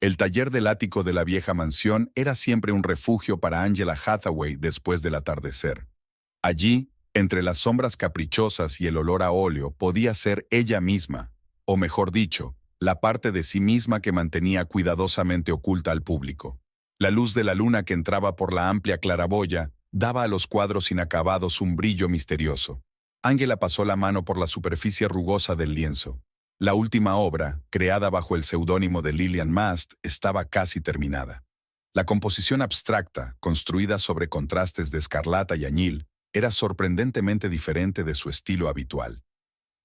El taller del ático de la vieja mansión era siempre un refugio para Angela Hathaway después del atardecer. Allí, entre las sombras caprichosas y el olor a óleo, podía ser ella misma, o mejor dicho, la parte de sí misma que mantenía cuidadosamente oculta al público. La luz de la luna que entraba por la amplia claraboya daba a los cuadros inacabados un brillo misterioso. Ángela pasó la mano por la superficie rugosa del lienzo. La última obra, creada bajo el seudónimo de Lillian Mast, estaba casi terminada. La composición abstracta, construida sobre contrastes de escarlata y añil, era sorprendentemente diferente de su estilo habitual.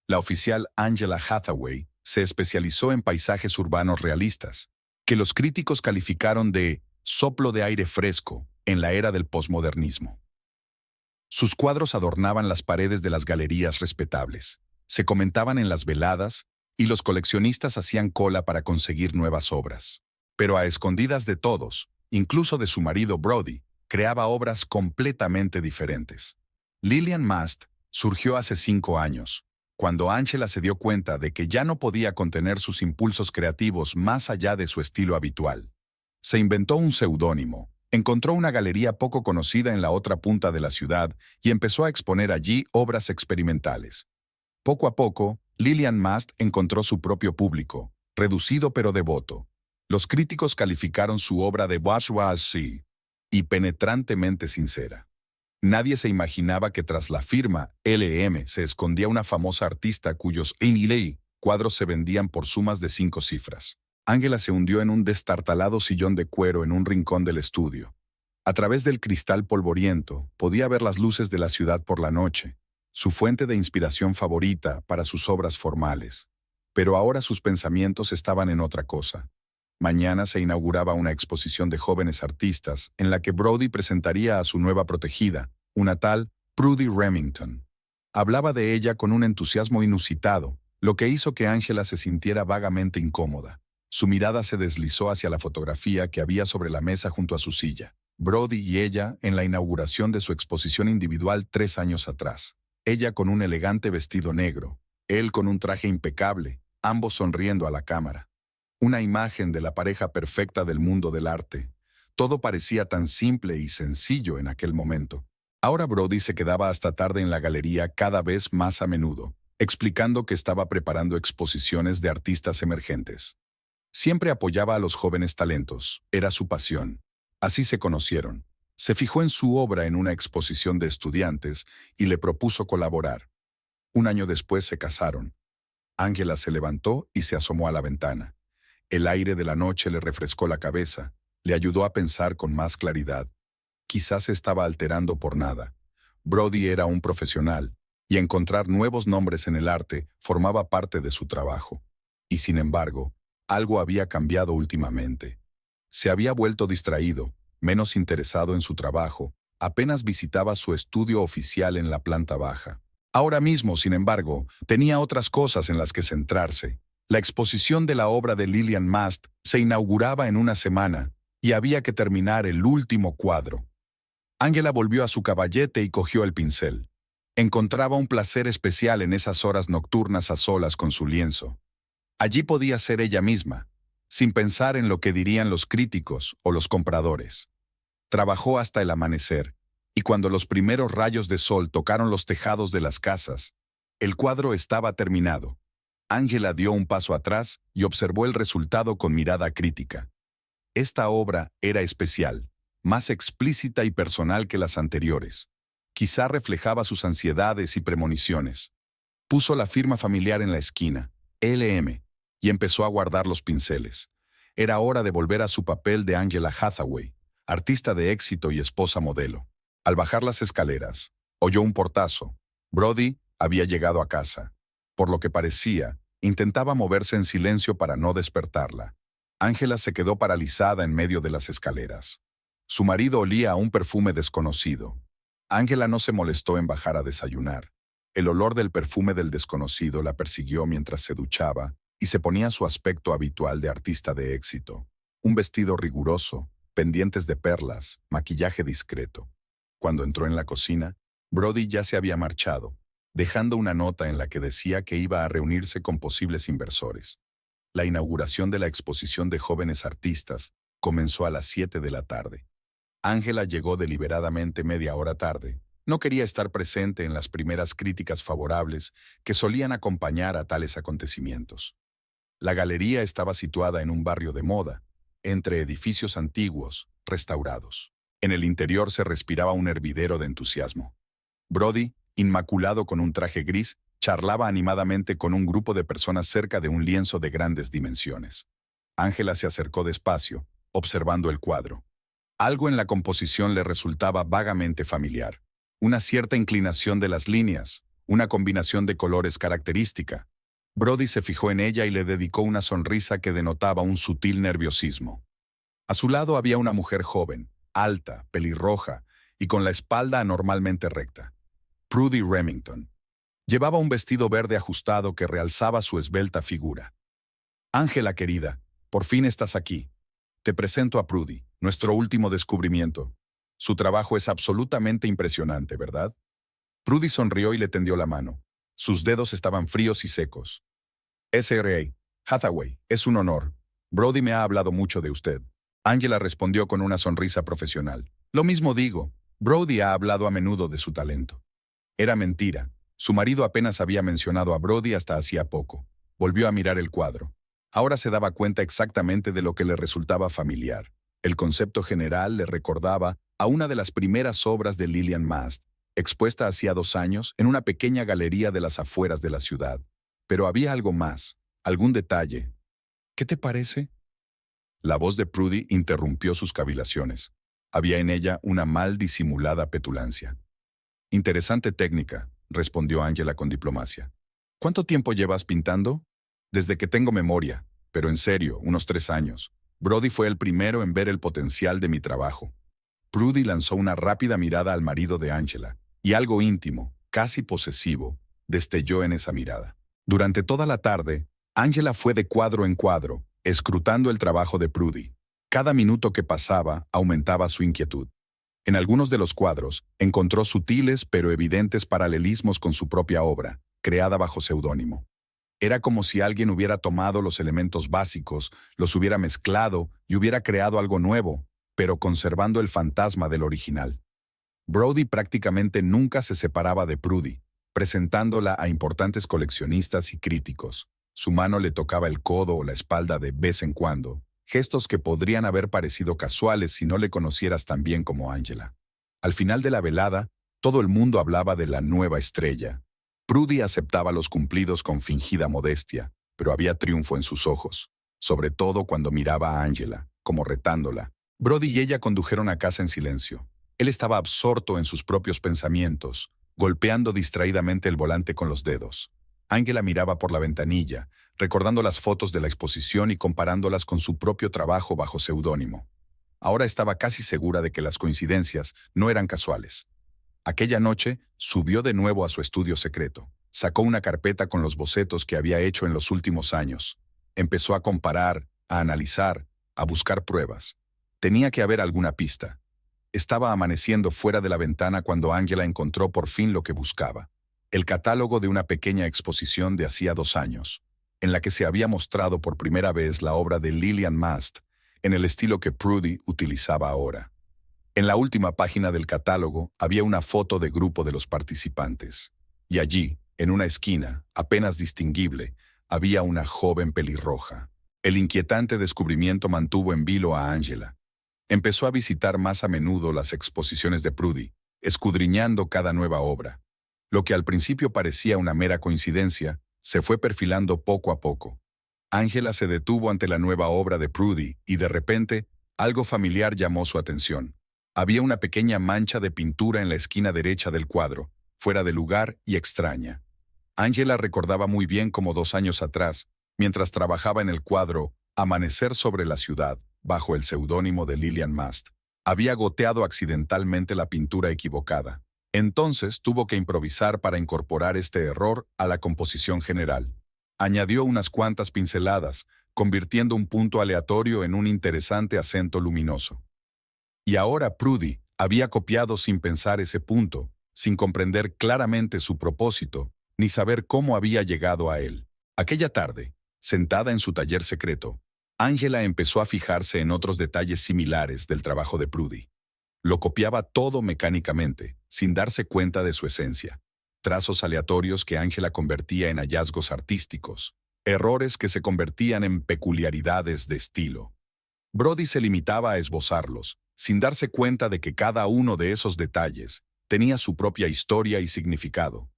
La oficial Angela Hathaway se especializó en paisajes urbanos realistas, que los críticos calificaron de soplo de aire fresco en la era del posmodernismo. Sus cuadros adornaban las paredes de las galerías respetables, se comentaban en las veladas y los coleccionistas hacían cola para conseguir nuevas obras. Pero a escondidas de todos, incluso de su marido Brody, creaba obras completamente diferentes. Lillian Mast surgió hace 5 años, cuando Angela se dio cuenta de que ya no podía contener sus impulsos creativos más allá de su estilo habitual. Se inventó un seudónimo, encontró una galería poco conocida en la otra punta de la ciudad y empezó a exponer allí obras experimentales. Poco a poco, Lillian Mast encontró su propio público, reducido pero devoto. Los críticos calificaron su obra de bourgeoisie y penetrantemente sincera. Nadie se imaginaba que tras la firma LM se escondía una famosa artista cuyos cuadros se vendían por sumas de 5 cifras. Ángela se hundió en un destartalado sillón de cuero en un rincón del estudio. A través del cristal polvoriento podía ver las luces de la ciudad por la noche, su fuente de inspiración favorita para sus obras formales. Pero ahora sus pensamientos estaban en otra cosa. Mañana se inauguraba una exposición de jóvenes artistas en la que Brody presentaría a su nueva protegida, una tal Prudy Remington. Hablaba de ella con un entusiasmo inusitado, lo que hizo que Angela se sintiera vagamente incómoda. Su mirada se deslizó hacia la fotografía que había sobre la mesa junto a su silla. Brody y ella en la inauguración de su exposición individual 3 años atrás. Ella con un elegante vestido negro, él con un traje impecable, ambos sonriendo a la cámara. Una imagen de la pareja perfecta del mundo del arte. Todo parecía tan simple y sencillo en aquel momento. Ahora Brody se quedaba hasta tarde en la galería cada vez más a menudo, explicando que estaba preparando exposiciones de artistas emergentes. Siempre apoyaba a los jóvenes talentos, era su pasión. Así se conocieron. Se fijó en su obra en una exposición de estudiantes y le propuso colaborar. 1 año después se casaron. Ángela se levantó y se asomó a la ventana. El aire de la noche le refrescó la cabeza, le ayudó a pensar con más claridad. Quizás se estaba alterando por nada. Brody era un profesional, y encontrar nuevos nombres en el arte formaba parte de su trabajo. Y sin embargo, algo había cambiado últimamente. Se había vuelto distraído, menos interesado en su trabajo, apenas visitaba su estudio oficial en la planta baja. Ahora mismo, sin embargo, tenía otras cosas en las que centrarse. La exposición de la obra de Lillian Mast se inauguraba en 1 semana y había que terminar el último cuadro. Ángela volvió a su caballete y cogió el pincel. Encontraba un placer especial en esas horas nocturnas a solas con su lienzo. Allí podía ser ella misma, sin pensar en lo que dirían los críticos o los compradores. Trabajó hasta el amanecer, y cuando los primeros rayos de sol tocaron los tejados de las casas, el cuadro estaba terminado. Ángela dio un paso atrás y observó el resultado con mirada crítica. Esta obra era especial, más explícita y personal que las anteriores. Quizá reflejaba sus ansiedades y premoniciones. Puso la firma familiar en la esquina, LM, y empezó a guardar los pinceles. Era hora de volver a su papel de Angela Hathaway, artista de éxito y esposa modelo. Al bajar las escaleras, oyó un portazo. Brody había llegado a casa. Por lo que parecía, intentaba moverse en silencio para no despertarla. Ángela se quedó paralizada en medio de las escaleras. Su marido olía a un perfume desconocido. Ángela no se molestó en bajar a desayunar. El olor del perfume del desconocido la persiguió mientras se duchaba y se ponía su aspecto habitual de artista de éxito. Un vestido riguroso, pendientes de perlas, maquillaje discreto. Cuando entró en la cocina, Brody ya se había marchado, dejando una nota en la que decía que iba a reunirse con posibles inversores. La inauguración de la exposición de jóvenes artistas comenzó a las 7 de la tarde. Ángela llegó deliberadamente media hora tarde. No quería estar presente en las primeras críticas favorables que solían acompañar a tales acontecimientos. La galería estaba situada en un barrio de moda, entre edificios antiguos, restaurados. En el interior se respiraba un hervidero de entusiasmo. Brody, inmaculado con un traje gris, charlaba animadamente con un grupo de personas cerca de un lienzo de grandes dimensiones. Ángela se acercó despacio, observando el cuadro. Algo en la composición le resultaba vagamente familiar. Una cierta inclinación de las líneas, una combinación de colores característica. Brody se fijó en ella y le dedicó una sonrisa que denotaba un sutil nerviosismo. A su lado había una mujer joven, alta, pelirroja y con la espalda anormalmente recta. Prudy Remington. Llevaba un vestido verde ajustado que realzaba su esbelta figura. Ángela querida, por fin estás aquí. Te presento a Prudy, nuestro último descubrimiento. Su trabajo es absolutamente impresionante, ¿verdad? Prudy sonrió y le tendió la mano. Sus dedos estaban fríos y secos. Sra. Hathaway, es un honor. Brody me ha hablado mucho de usted. Ángela respondió con una sonrisa profesional. Lo mismo digo. Brody ha hablado a menudo de su talento. Era mentira. Su marido apenas había mencionado a Brody hasta hacía poco. Volvió a mirar el cuadro. Ahora se daba cuenta exactamente de lo que le resultaba familiar. El concepto general le recordaba a una de las primeras obras de Lillian Mast, expuesta hacía 2 años en una pequeña galería de las afueras de la ciudad. Pero había algo más, algún detalle. ¿Qué te parece? La voz de Prudy interrumpió sus cavilaciones. Había en ella una mal disimulada petulancia. Interesante técnica, respondió Ángela con diplomacia. ¿Cuánto tiempo llevas pintando? Desde que tengo memoria, pero en serio, unos 3 años. Brody fue el primero en ver el potencial de mi trabajo. Prudy lanzó una rápida mirada al marido de Ángela, y algo íntimo, casi posesivo, destelló en esa mirada. Durante toda la tarde, Ángela fue de cuadro en cuadro, escrutando el trabajo de Prudy. Cada minuto que pasaba aumentaba su inquietud. En algunos de los cuadros encontró sutiles pero evidentes paralelismos con su propia obra, creada bajo seudónimo. Era como si alguien hubiera tomado los elementos básicos, los hubiera mezclado y hubiera creado algo nuevo, pero conservando el fantasma del original. Brody prácticamente nunca se separaba de Prudy, presentándola a importantes coleccionistas y críticos. Su mano le tocaba el codo o la espalda de vez en cuando, gestos que podrían haber parecido casuales si no le conocieras tan bien como Ángela. Al final de la velada, todo el mundo hablaba de la nueva estrella. Prudy aceptaba los cumplidos con fingida modestia, pero había triunfo en sus ojos, sobre todo cuando miraba a Ángela, como retándola. Brody y ella condujeron a casa en silencio. Él estaba absorto en sus propios pensamientos, golpeando distraídamente el volante con los dedos. Ángela miraba por la ventanilla, recordando las fotos de la exposición y comparándolas con su propio trabajo bajo seudónimo. Ahora estaba casi segura de que las coincidencias no eran casuales. Aquella noche, subió de nuevo a su estudio secreto. Sacó una carpeta con los bocetos que había hecho en los últimos años. Empezó a comparar, a analizar, a buscar pruebas. Tenía que haber alguna pista. Estaba amaneciendo fuera de la ventana cuando Ángela encontró por fin lo que buscaba. El catálogo de una pequeña exposición de hacía 2 años, en la que se había mostrado por primera vez la obra de Lillian Mast, en el estilo que Prudy utilizaba ahora. En la última página del catálogo había una foto de grupo de los participantes. Y allí, en una esquina, apenas distinguible, había una joven pelirroja. El inquietante descubrimiento mantuvo en vilo a Ángela. Empezó a visitar más a menudo las exposiciones de Prudy, escudriñando cada nueva obra. Lo que al principio parecía una mera coincidencia, se fue perfilando poco a poco. Ángela se detuvo ante la nueva obra de Prudy y de repente, algo familiar llamó su atención. Había una pequeña mancha de pintura en la esquina derecha del cuadro, fuera de lugar y extraña. Ángela recordaba muy bien cómo 2 años atrás, mientras trabajaba en el cuadro Amanecer sobre la ciudad, bajo el seudónimo de Lillian Mast, había goteado accidentalmente la pintura equivocada. Entonces tuvo que improvisar para incorporar este error a la composición general. Añadió unas cuantas pinceladas, convirtiendo un punto aleatorio en un interesante acento luminoso. Y ahora Prudy había copiado sin pensar ese punto, sin comprender claramente su propósito, ni saber cómo había llegado a él. Aquella tarde, Sentada en su taller secreto, Angela empezó a fijarse en otros detalles similares del trabajo de Prudy. Lo copiaba todo mecánicamente, sin darse cuenta de su esencia. Trazos aleatorios que Angela convertía en hallazgos artísticos. Errores que se convertían en peculiaridades de estilo. Brody se limitaba a esbozarlos, sin darse cuenta de que cada uno de esos detalles tenía su propia historia y significado.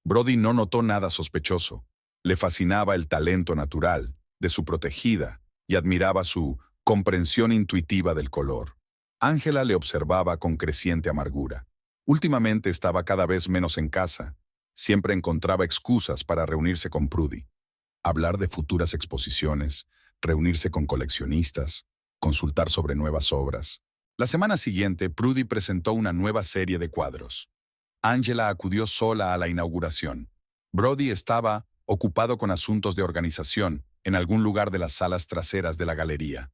Brody no notó nada sospechoso. Le fascinaba el talento natural de su protegida y admiraba su comprensión intuitiva del color. Angela le observaba con creciente amargura. Últimamente estaba cada vez menos en casa. Siempre encontraba excusas para reunirse con Prudy. Hablar de futuras exposiciones, reunirse con coleccionistas, consultar sobre nuevas obras. La semana siguiente, Prudy presentó una nueva serie de cuadros. Angela acudió sola a la inauguración. Brody estaba ocupado con asuntos de organización en algún lugar de las salas traseras de la galería.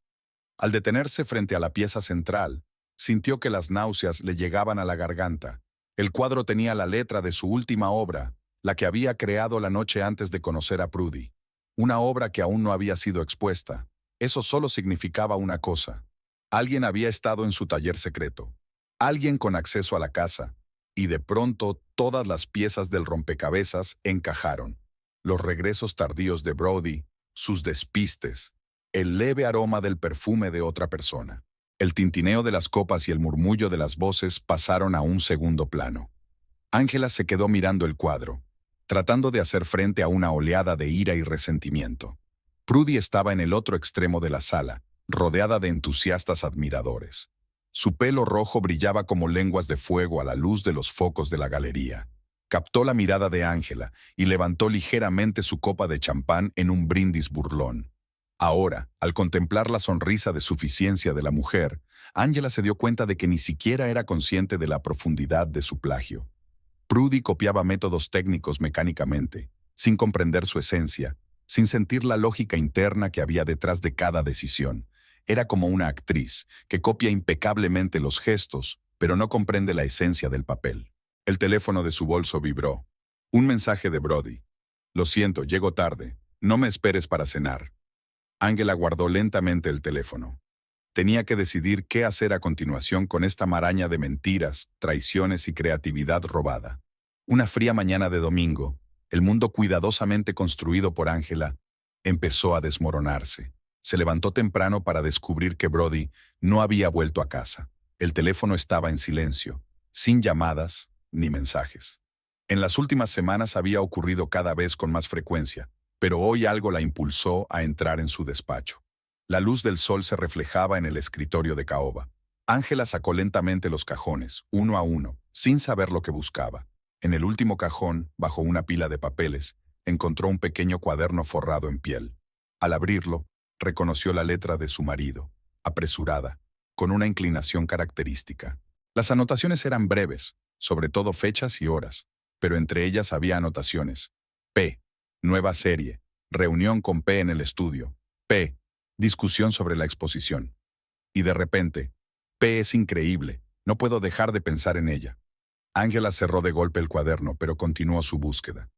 Al detenerse frente a la pieza central, sintió que las náuseas le llegaban a la garganta. El cuadro tenía la letra de su última obra, la que había creado la noche antes de conocer a Prudy. Una obra que aún no había sido expuesta. Eso solo significaba una cosa. Alguien había estado en su taller secreto. Alguien con acceso a la casa. Y de pronto todas las piezas del rompecabezas encajaron. Los regresos tardíos de Brody, sus despistes, el leve aroma del perfume de otra persona. El tintineo de las copas y el murmullo de las voces pasaron a un segundo plano. Angela se quedó mirando el cuadro, tratando de hacer frente a una oleada de ira y resentimiento. Prudy estaba en el otro extremo de la sala, rodeada de entusiastas admiradores. Su pelo rojo brillaba como lenguas de fuego a la luz de los focos de la galería. Captó la mirada de Angela y levantó ligeramente su copa de champán en un brindis burlón. Ahora, al contemplar la sonrisa de suficiencia de la mujer, Angela se dio cuenta de que ni siquiera era consciente de la profundidad de su plagio. Prudy copiaba métodos técnicos mecánicamente, sin comprender su esencia, sin sentir la lógica interna que había detrás de cada decisión. Era como una actriz, que copia impecablemente los gestos, pero no comprende la esencia del papel. El teléfono de su bolso vibró. Un mensaje de Brody. Lo siento, llego tarde. No me esperes para cenar. Angela guardó lentamente el teléfono. Tenía que decidir qué hacer a continuación con esta maraña de mentiras, traiciones y creatividad robada. Una fría mañana de domingo, el mundo cuidadosamente construido por Angela empezó a desmoronarse. Se levantó temprano para descubrir que Brody no había vuelto a casa. El teléfono estaba en silencio, sin llamadas ni mensajes. En las últimas semanas había ocurrido cada vez con más frecuencia, pero hoy algo la impulsó a entrar en su despacho. La luz del sol se reflejaba en el escritorio de caoba. Angela sacó lentamente los cajones, uno a uno, sin saber lo que buscaba. En el último cajón, bajo una pila de papeles, encontró un pequeño cuaderno forrado en piel. Al abrirlo, reconoció la letra de su marido, apresurada, con una inclinación característica. Las anotaciones eran breves, sobre todo fechas y horas, pero entre ellas había anotaciones. P. Nueva serie. Reunión con P en el estudio. P. Discusión sobre la exposición. Y de repente, P es increíble. No puedo dejar de pensar en ella. Angela cerró de golpe el cuaderno, pero continuó su búsqueda.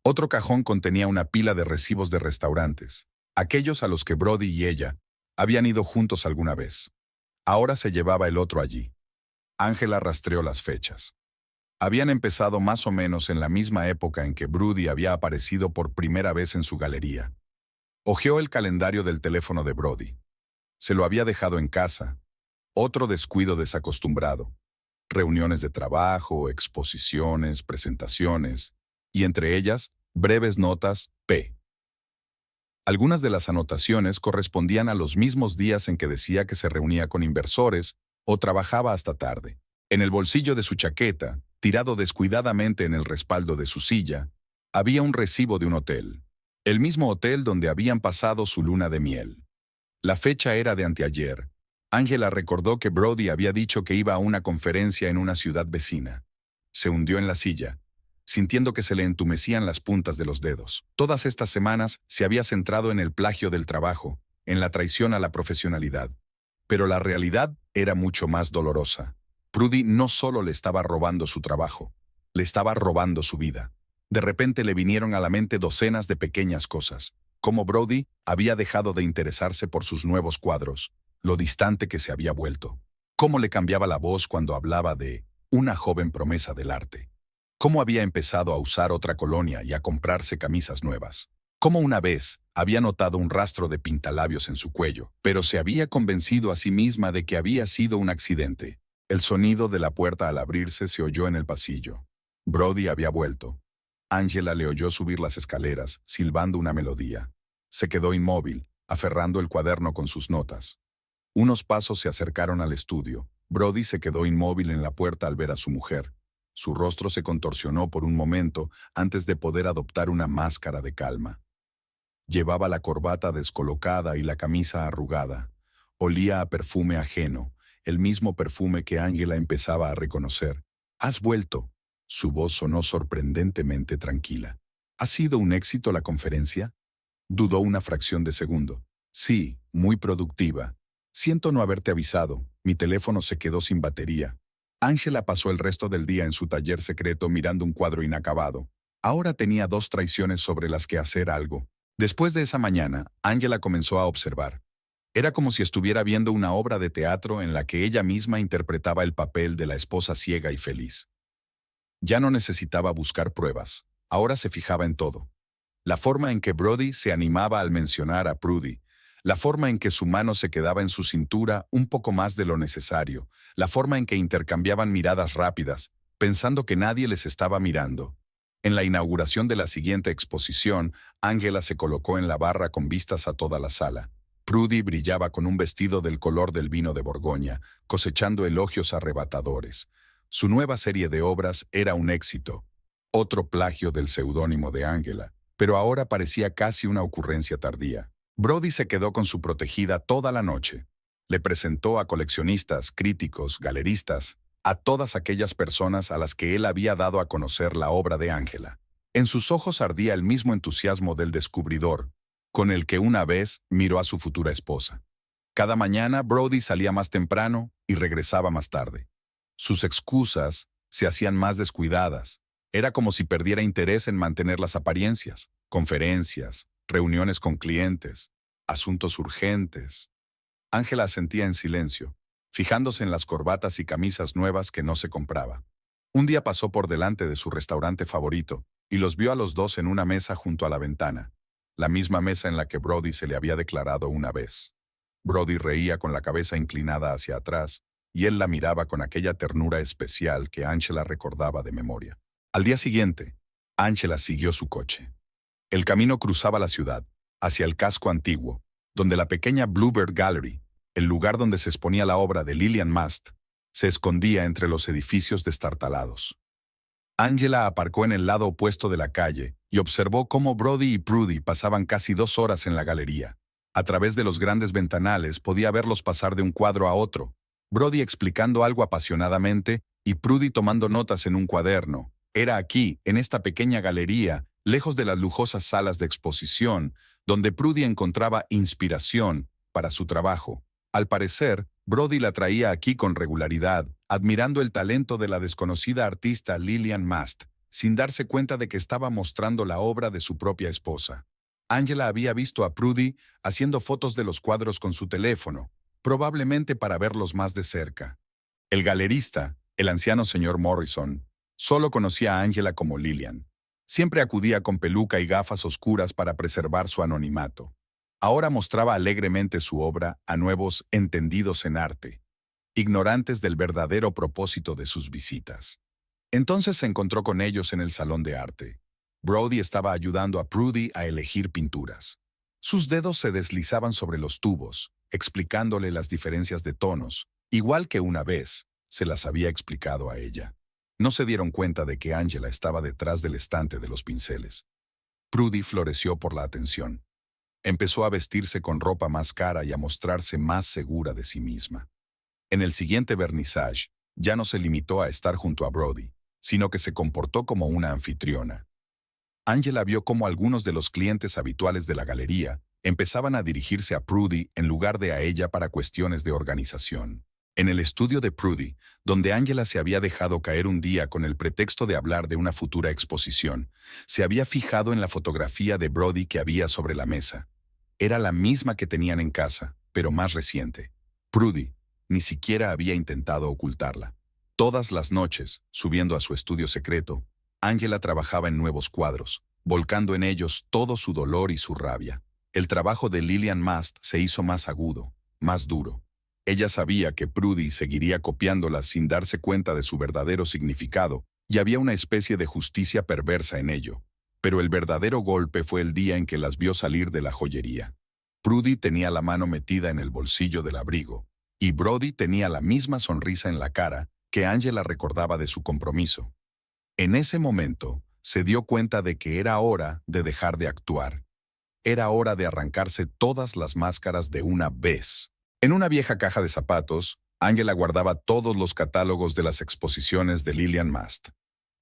Otro cajón contenía una pila de recibos de restaurantes, aquellos a los que Brody y ella habían ido juntos alguna vez. Ahora se llevaba el otro allí. Angela rastreó las fechas. Habían empezado más o menos en la misma época en que Brody había aparecido por primera vez en su galería. Hojeó el calendario del teléfono de Brody. Se lo había dejado en casa. Otro descuido desacostumbrado. Reuniones de trabajo, exposiciones, presentaciones, y entre ellas, breves notas P. Algunas de las anotaciones correspondían a los mismos días en que decía que se reunía con inversores o trabajaba hasta tarde. En el bolsillo de su chaqueta, tirado descuidadamente en el respaldo de su silla, había un recibo de un hotel. El mismo hotel donde habían pasado su luna de miel. La fecha era de anteayer. Angela recordó que Brody había dicho que iba a una conferencia en una ciudad vecina. Se hundió en la silla, sintiendo que se le entumecían las puntas de los dedos. Todas estas semanas se había centrado en el plagio del trabajo, en la traición a la profesionalidad. Pero la realidad era mucho más dolorosa. Prudy no solo le estaba robando su trabajo, le estaba robando su vida. De repente le vinieron a la mente docenas de pequeñas cosas. cómo Brody había dejado de interesarse por sus nuevos cuadros, lo distante que se había vuelto, cómo le cambiaba la voz cuando hablaba de una joven promesa del arte, cómo había empezado a usar otra colonia y a comprarse camisas nuevas, cómo una vez había notado un rastro de pintalabios en su cuello, pero se había convencido a sí misma de que había sido un accidente. El sonido de la puerta al abrirse se oyó en el pasillo. Brody había vuelto. Angela le oyó subir las escaleras, silbando una melodía. Se quedó inmóvil, aferrando el cuaderno con sus notas. Unos pasos se acercaron al estudio. Brody se quedó inmóvil en la puerta al ver a su mujer. Su rostro se contorsionó por un momento antes de poder adoptar una máscara de calma. Llevaba la corbata descolocada y la camisa arrugada. Olía a perfume ajeno, el mismo perfume que Angela empezaba a reconocer. «¿Has vuelto?» Su voz sonó sorprendentemente tranquila. «¿Ha sido un éxito la conferencia?» Dudó una fracción de segundo. «Sí, muy productiva. Siento no haberte avisado. Mi teléfono se quedó sin batería». Angela pasó el resto del día en su taller secreto mirando un cuadro inacabado. Ahora tenía 2 traiciones sobre las que hacer algo. Después de esa mañana, Angela comenzó a observar. Era como si estuviera viendo una obra de teatro en la que ella misma interpretaba el papel de la esposa ciega y feliz. Ya no necesitaba buscar pruebas. Ahora se fijaba en todo. La forma en que Brody se animaba al mencionar a Prudy, la forma en que su mano se quedaba en su cintura un poco más de lo necesario, la forma en que intercambiaban miradas rápidas, pensando que nadie les estaba mirando. En la inauguración de la siguiente exposición, Angela se colocó en la barra con vistas a toda la sala. Prudy brillaba con un vestido del color del vino de Borgoña, cosechando elogios arrebatadores. Su nueva serie de obras era un éxito, otro plagio del seudónimo de Angela, pero ahora parecía casi una ocurrencia tardía. Brody se quedó con su protegida toda la noche. Le presentó a coleccionistas, críticos, galeristas, a todas aquellas personas a las que él había dado a conocer la obra de Angela. En sus ojos ardía el mismo entusiasmo del descubridor, con el que una vez miró a su futura esposa. Cada mañana Brody salía más temprano y regresaba más tarde. Sus excusas se hacían más descuidadas. Era como si perdiera interés en mantener las apariencias, conferencias, reuniones con clientes, asuntos urgentes. Angela asentía en silencio, fijándose en las corbatas y camisas nuevas que no se compraba. Un día pasó por delante de su restaurante favorito y los vio a los dos en una mesa junto a la ventana, la misma mesa en la que Brody se le había declarado una vez. Brody reía con la cabeza inclinada hacia atrás y él la miraba con aquella ternura especial que Angela recordaba de memoria. Al día siguiente, Angela siguió su coche. El camino cruzaba la ciudad, hacia el casco antiguo, donde la pequeña Bluebird Gallery, el lugar donde se exponía la obra de Lillian Mast, se escondía entre los edificios destartalados. Angela aparcó en el lado opuesto de la calle y observó cómo Brody y Prudy pasaban casi 2 horas en la galería. A través de los grandes ventanales podía verlos pasar de un cuadro a otro, Brody explicando algo apasionadamente y Prudy tomando notas en un cuaderno. Era aquí, en esta pequeña galería, lejos de las lujosas salas de exposición, donde Prudy encontraba inspiración para su trabajo. Al parecer, Brody la traía aquí con regularidad, admirando el talento de la desconocida artista Lillian Mast, sin darse cuenta de que estaba mostrando la obra de su propia esposa. Angela había visto a Prudy haciendo fotos de los cuadros con su teléfono, probablemente para verlos más de cerca. El galerista, el anciano señor Morrison, solo conocía a Angela como Lillian. Siempre acudía con peluca y gafas oscuras para preservar su anonimato. Ahora mostraba alegremente su obra a nuevos entendidos en arte, ignorantes del verdadero propósito de sus visitas. Entonces se encontró con ellos en el salón de arte. Brody estaba ayudando a Prudy a elegir pinturas. Sus dedos se deslizaban sobre los tubos, explicándole las diferencias de tonos, igual que una vez se las había explicado a ella. No se dieron cuenta de que Angela estaba detrás del estante de los pinceles. Prudy floreció por la atención. Empezó a vestirse con ropa más cara y a mostrarse más segura de sí misma. En el siguiente vernissage, ya no se limitó a estar junto a Brody, sino que se comportó como una anfitriona. Angela vio cómo algunos de los clientes habituales de la galería empezaban a dirigirse a Prudy en lugar de a ella para cuestiones de organización. En el estudio de Prudy, donde Angela se había dejado caer un día con el pretexto de hablar de una futura exposición, se había fijado en la fotografía de Brody que había sobre la mesa. Era la misma que tenían en casa, pero más reciente. Prudy ni siquiera había intentado ocultarla. Todas las noches, subiendo a su estudio secreto, Angela trabajaba en nuevos cuadros, volcando en ellos todo su dolor y su rabia. El trabajo de Lillian Mast se hizo más agudo, más duro. Ella sabía que Prudy seguiría copiándolas sin darse cuenta de su verdadero significado, y había una especie de justicia perversa en ello. Pero el verdadero golpe fue el día en que las vio salir de la joyería. Prudy tenía la mano metida en el bolsillo del abrigo, y Brody tenía la misma sonrisa en la cara que Angela recordaba de su compromiso. En ese momento, se dio cuenta de que era hora de dejar de actuar. Era hora de arrancarse todas las máscaras de una vez. En una vieja caja de zapatos, Angela guardaba todos los catálogos de las exposiciones de Lillian Mast.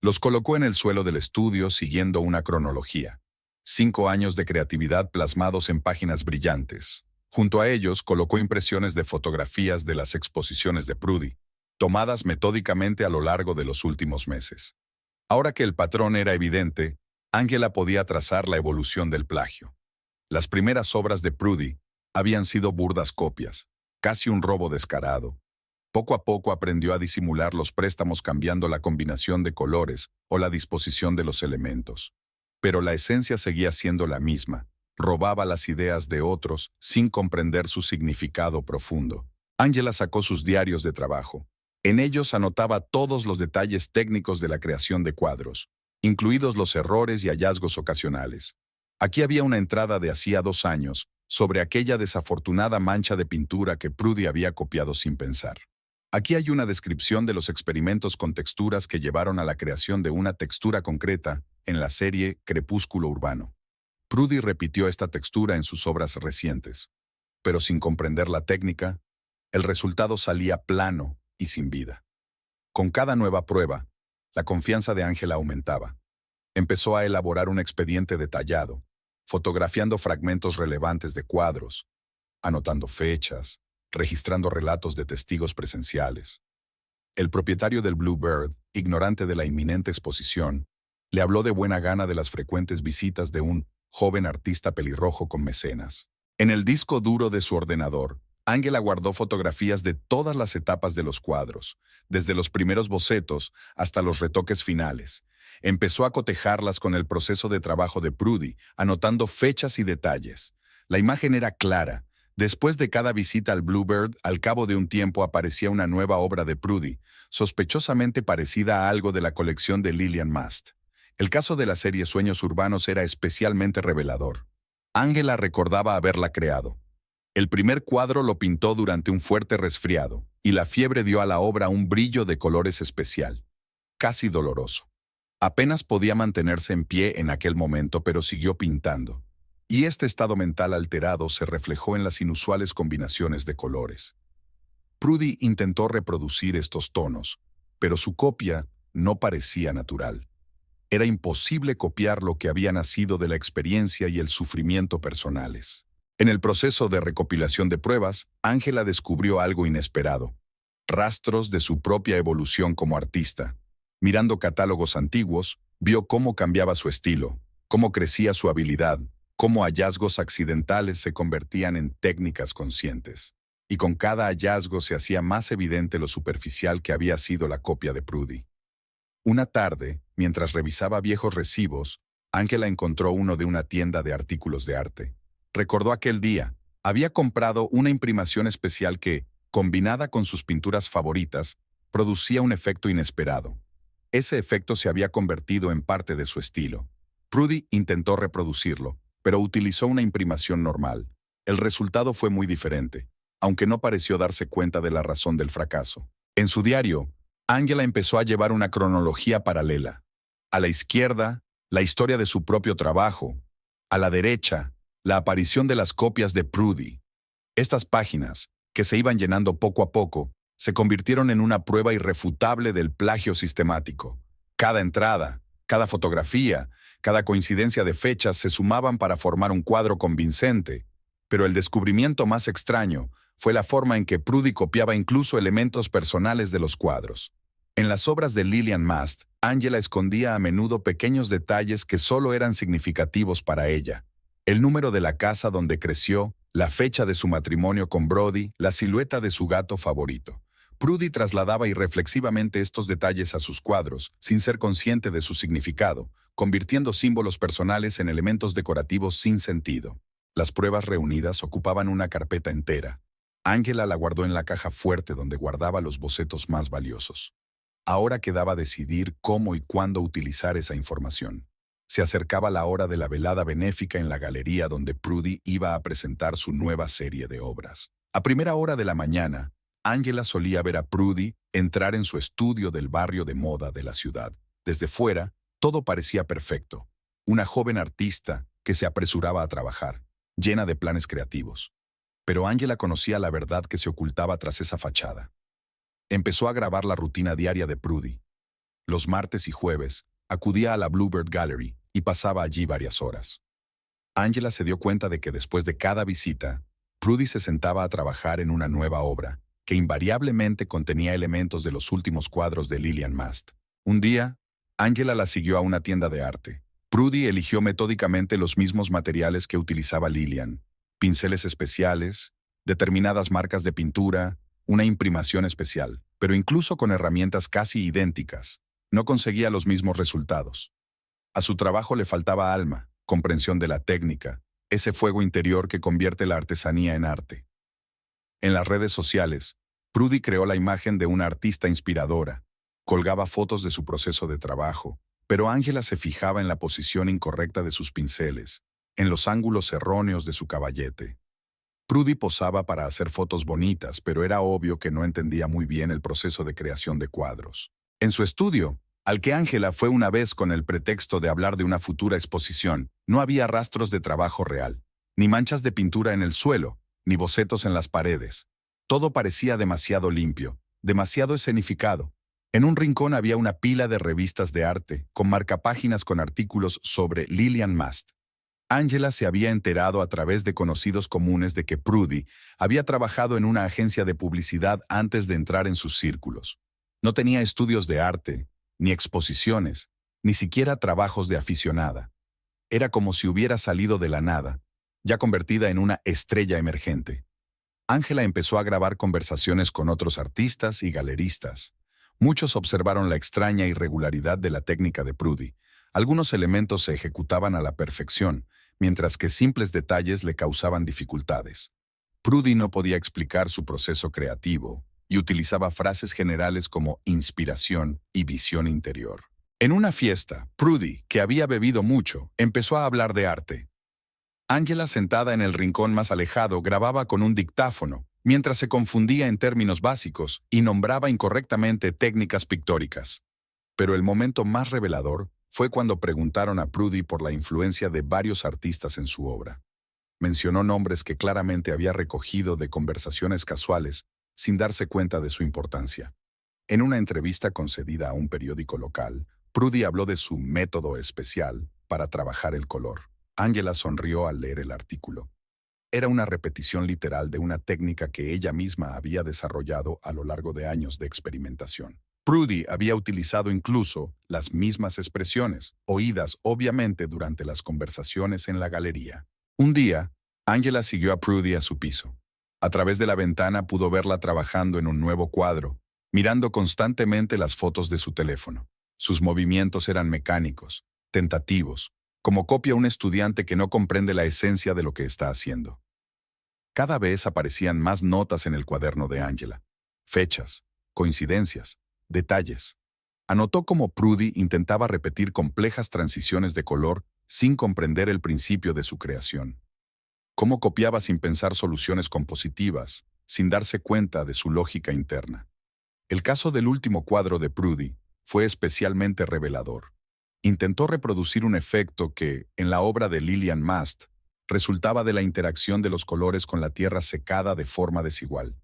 Los colocó en el suelo del estudio siguiendo una cronología. 5 años de creatividad plasmados en páginas brillantes. Junto a ellos colocó impresiones de fotografías de las exposiciones de Prudy, tomadas metódicamente a lo largo de los últimos meses. Ahora que el patrón era evidente, Angela podía trazar la evolución del plagio. Las primeras obras de Prudy habían sido burdas copias, casi un robo descarado. Poco a poco aprendió a disimular los préstamos cambiando la combinación de colores o la disposición de los elementos. Pero la esencia seguía siendo la misma. Robaba las ideas de otros sin comprender su significado profundo. Angela sacó sus diarios de trabajo. En ellos anotaba todos los detalles técnicos de la creación de cuadros, incluidos los errores y hallazgos ocasionales. Aquí había una entrada de hacía 2 años, sobre aquella desafortunada mancha de pintura que Prudy había copiado sin pensar. Aquí hay una descripción de los experimentos con texturas que llevaron a la creación de una textura concreta en la serie Crepúsculo Urbano. Prudy repitió esta textura en sus obras recientes, pero sin comprender la técnica, el resultado salía plano y sin vida. Con cada nueva prueba, la confianza de Angela aumentaba. Empezó a elaborar un expediente detallado, fotografiando fragmentos relevantes de cuadros, anotando fechas, registrando relatos de testigos presenciales. El propietario del Bluebird, ignorante de la inminente exposición, le habló de buena gana de las frecuentes visitas de un joven artista pelirrojo con mecenas. En el disco duro de su ordenador, Angela guardó fotografías de todas las etapas de los cuadros, desde los primeros bocetos hasta los retoques finales. Empezó a cotejarlas con el proceso de trabajo de Prudy, anotando fechas y detalles. La imagen era clara. Después de cada visita al Bluebird, al cabo de un tiempo aparecía una nueva obra de Prudy, sospechosamente parecida a algo de la colección de Lillian Mast. El caso de la serie Sueños Urbanos era especialmente revelador. Angela recordaba haberla creado. El primer cuadro lo pintó durante un fuerte resfriado, y la fiebre dio a la obra un brillo de colores especial, casi doloroso. Apenas podía mantenerse en pie en aquel momento, pero siguió pintando. Y este estado mental alterado se reflejó en las inusuales combinaciones de colores. Prudy intentó reproducir estos tonos, pero su copia no parecía natural. Era imposible copiar lo que había nacido de la experiencia y el sufrimiento personales. En el proceso de recopilación de pruebas, Angela descubrió algo inesperado: rastros de su propia evolución como artista. Mirando catálogos antiguos, vio cómo cambiaba su estilo, cómo crecía su habilidad, cómo hallazgos accidentales se convertían en técnicas conscientes. Y con cada hallazgo se hacía más evidente lo superficial que había sido la copia de Prudy. Una tarde, mientras revisaba viejos recibos, Angela encontró uno de una tienda de artículos de arte. Recordó aquel día. Había comprado una imprimación especial que, combinada con sus pinturas favoritas, producía un efecto inesperado. Ese efecto se había convertido en parte de su estilo. Prudy intentó reproducirlo, pero utilizó una imprimación normal. El resultado fue muy diferente, aunque no pareció darse cuenta de la razón del fracaso. En su diario, Angela empezó a llevar una cronología paralela. A la izquierda, la historia de su propio trabajo. A la derecha, la aparición de las copias de Prudy. Estas páginas, que se iban llenando poco a poco, se convirtieron en una prueba irrefutable del plagio sistemático. Cada entrada, cada fotografía, cada coincidencia de fechas se sumaban para formar un cuadro convincente, pero el descubrimiento más extraño fue la forma en que Prudy copiaba incluso elementos personales de los cuadros. En las obras de Lillian Mast, Angela escondía a menudo pequeños detalles que solo eran significativos para ella. El número de la casa donde creció, la fecha de su matrimonio con Brody, la silueta de su gato favorito. Prudy trasladaba irreflexivamente estos detalles a sus cuadros, sin ser consciente de su significado, convirtiendo símbolos personales en elementos decorativos sin sentido. Las pruebas reunidas ocupaban una carpeta entera. Angela la guardó en la caja fuerte donde guardaba los bocetos más valiosos. Ahora quedaba decidir cómo y cuándo utilizar esa información. Se acercaba la hora de la velada benéfica en la galería donde Prudy iba a presentar su nueva serie de obras. A primera hora de la mañana, Angela solía ver a Prudy entrar en su estudio del barrio de moda de la ciudad. Desde fuera, todo parecía perfecto. Una joven artista que se apresuraba a trabajar, llena de planes creativos. Pero Angela conocía la verdad que se ocultaba tras esa fachada. Empezó a grabar la rutina diaria de Prudy. Los martes y jueves, acudía a la Bluebird Gallery y pasaba allí varias horas. Angela se dio cuenta de que después de cada visita, Prudy se sentaba a trabajar en una nueva obra, que invariablemente contenía elementos de los últimos cuadros de Lillian Mast. Un día, Angela la siguió a una tienda de arte. Prudy eligió metódicamente los mismos materiales que utilizaba Lillian: pinceles especiales, determinadas marcas de pintura, una imprimación especial, pero incluso con herramientas casi idénticas, no conseguía los mismos resultados. A su trabajo le faltaba alma, comprensión de la técnica, ese fuego interior que convierte la artesanía en arte. En las redes sociales, Prudy creó la imagen de una artista inspiradora, colgaba fotos de su proceso de trabajo, pero Angela se fijaba en la posición incorrecta de sus pinceles, en los ángulos erróneos de su caballete. Prudy posaba para hacer fotos bonitas, pero era obvio que no entendía muy bien el proceso de creación de cuadros. En su estudio, al que Angela fue una vez con el pretexto de hablar de una futura exposición, no había rastros de trabajo real, ni manchas de pintura en el suelo, ni bocetos en las paredes. Todo parecía demasiado limpio, demasiado escenificado. En un rincón había una pila de revistas de arte, con marcapáginas con artículos sobre Lillian Mast. Angela se había enterado a través de conocidos comunes de que Prudy había trabajado en una agencia de publicidad antes de entrar en sus círculos. No tenía estudios de arte, ni exposiciones, ni siquiera trabajos de aficionada. Era como si hubiera salido de la nada, ya convertida en una estrella emergente. Angela empezó a grabar conversaciones con otros artistas y galeristas. Muchos observaron la extraña irregularidad de la técnica de Prudy. Algunos elementos se ejecutaban a la perfección, mientras que simples detalles le causaban dificultades. Prudy no podía explicar su proceso creativo y utilizaba frases generales como inspiración y visión interior. En una fiesta, Prudy, que había bebido mucho, empezó a hablar de arte. Angela, sentada en el rincón más alejado, grababa con un dictáfono, mientras se confundía en términos básicos y nombraba incorrectamente técnicas pictóricas. Pero el momento más revelador fue cuando preguntaron a Prudy por la influencia de varios artistas en su obra. Mencionó nombres que claramente había recogido de conversaciones casuales, sin darse cuenta de su importancia. En una entrevista concedida a un periódico local, Prudy habló de su método especial para trabajar el color. Angela sonrió al leer el artículo. Era una repetición literal de una técnica que ella misma había desarrollado a lo largo de años de experimentación. Prudy había utilizado incluso las mismas expresiones, oídas obviamente durante las conversaciones en la galería. Un día, Angela siguió a Prudy a su piso. A través de la ventana pudo verla trabajando en un nuevo cuadro, mirando constantemente las fotos de su teléfono. Sus movimientos eran mecánicos, tentativos, como copia un estudiante que no comprende la esencia de lo que está haciendo. Cada vez aparecían más notas en el cuaderno de Angela. Fechas, coincidencias, detalles. Anotó cómo Prudy intentaba repetir complejas transiciones de color sin comprender el principio de su creación. Cómo copiaba sin pensar soluciones compositivas, sin darse cuenta de su lógica interna. El caso del último cuadro de Prudy fue especialmente revelador. Intentó reproducir un efecto que, en la obra de Lillian Mast, resultaba de la interacción de los colores con la tierra secada de forma desigual.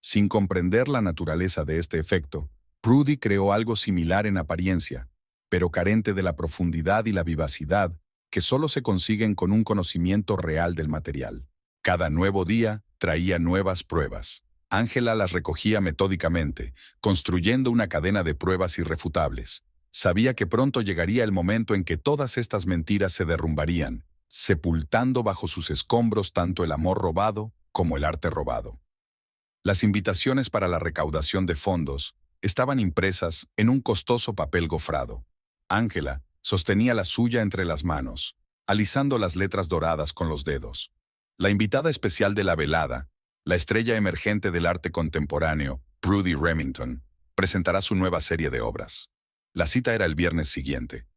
Sin comprender la naturaleza de este efecto, Prudy creó algo similar en apariencia, pero carente de la profundidad y la vivacidad que solo se consiguen con un conocimiento real del material. Cada nuevo día traía nuevas pruebas. Ángela las recogía metódicamente, construyendo una cadena de pruebas irrefutables. Sabía que pronto llegaría el momento en que todas estas mentiras se derrumbarían, sepultando bajo sus escombros tanto el amor robado como el arte robado. Las invitaciones para la recaudación de fondos estaban impresas en un costoso papel gofrado. Ángela sostenía la suya entre las manos, alisando las letras doradas con los dedos. La invitada especial de la velada, la estrella emergente del arte contemporáneo, Prudy Remington, presentará su nueva serie de obras. La cita era el viernes siguiente.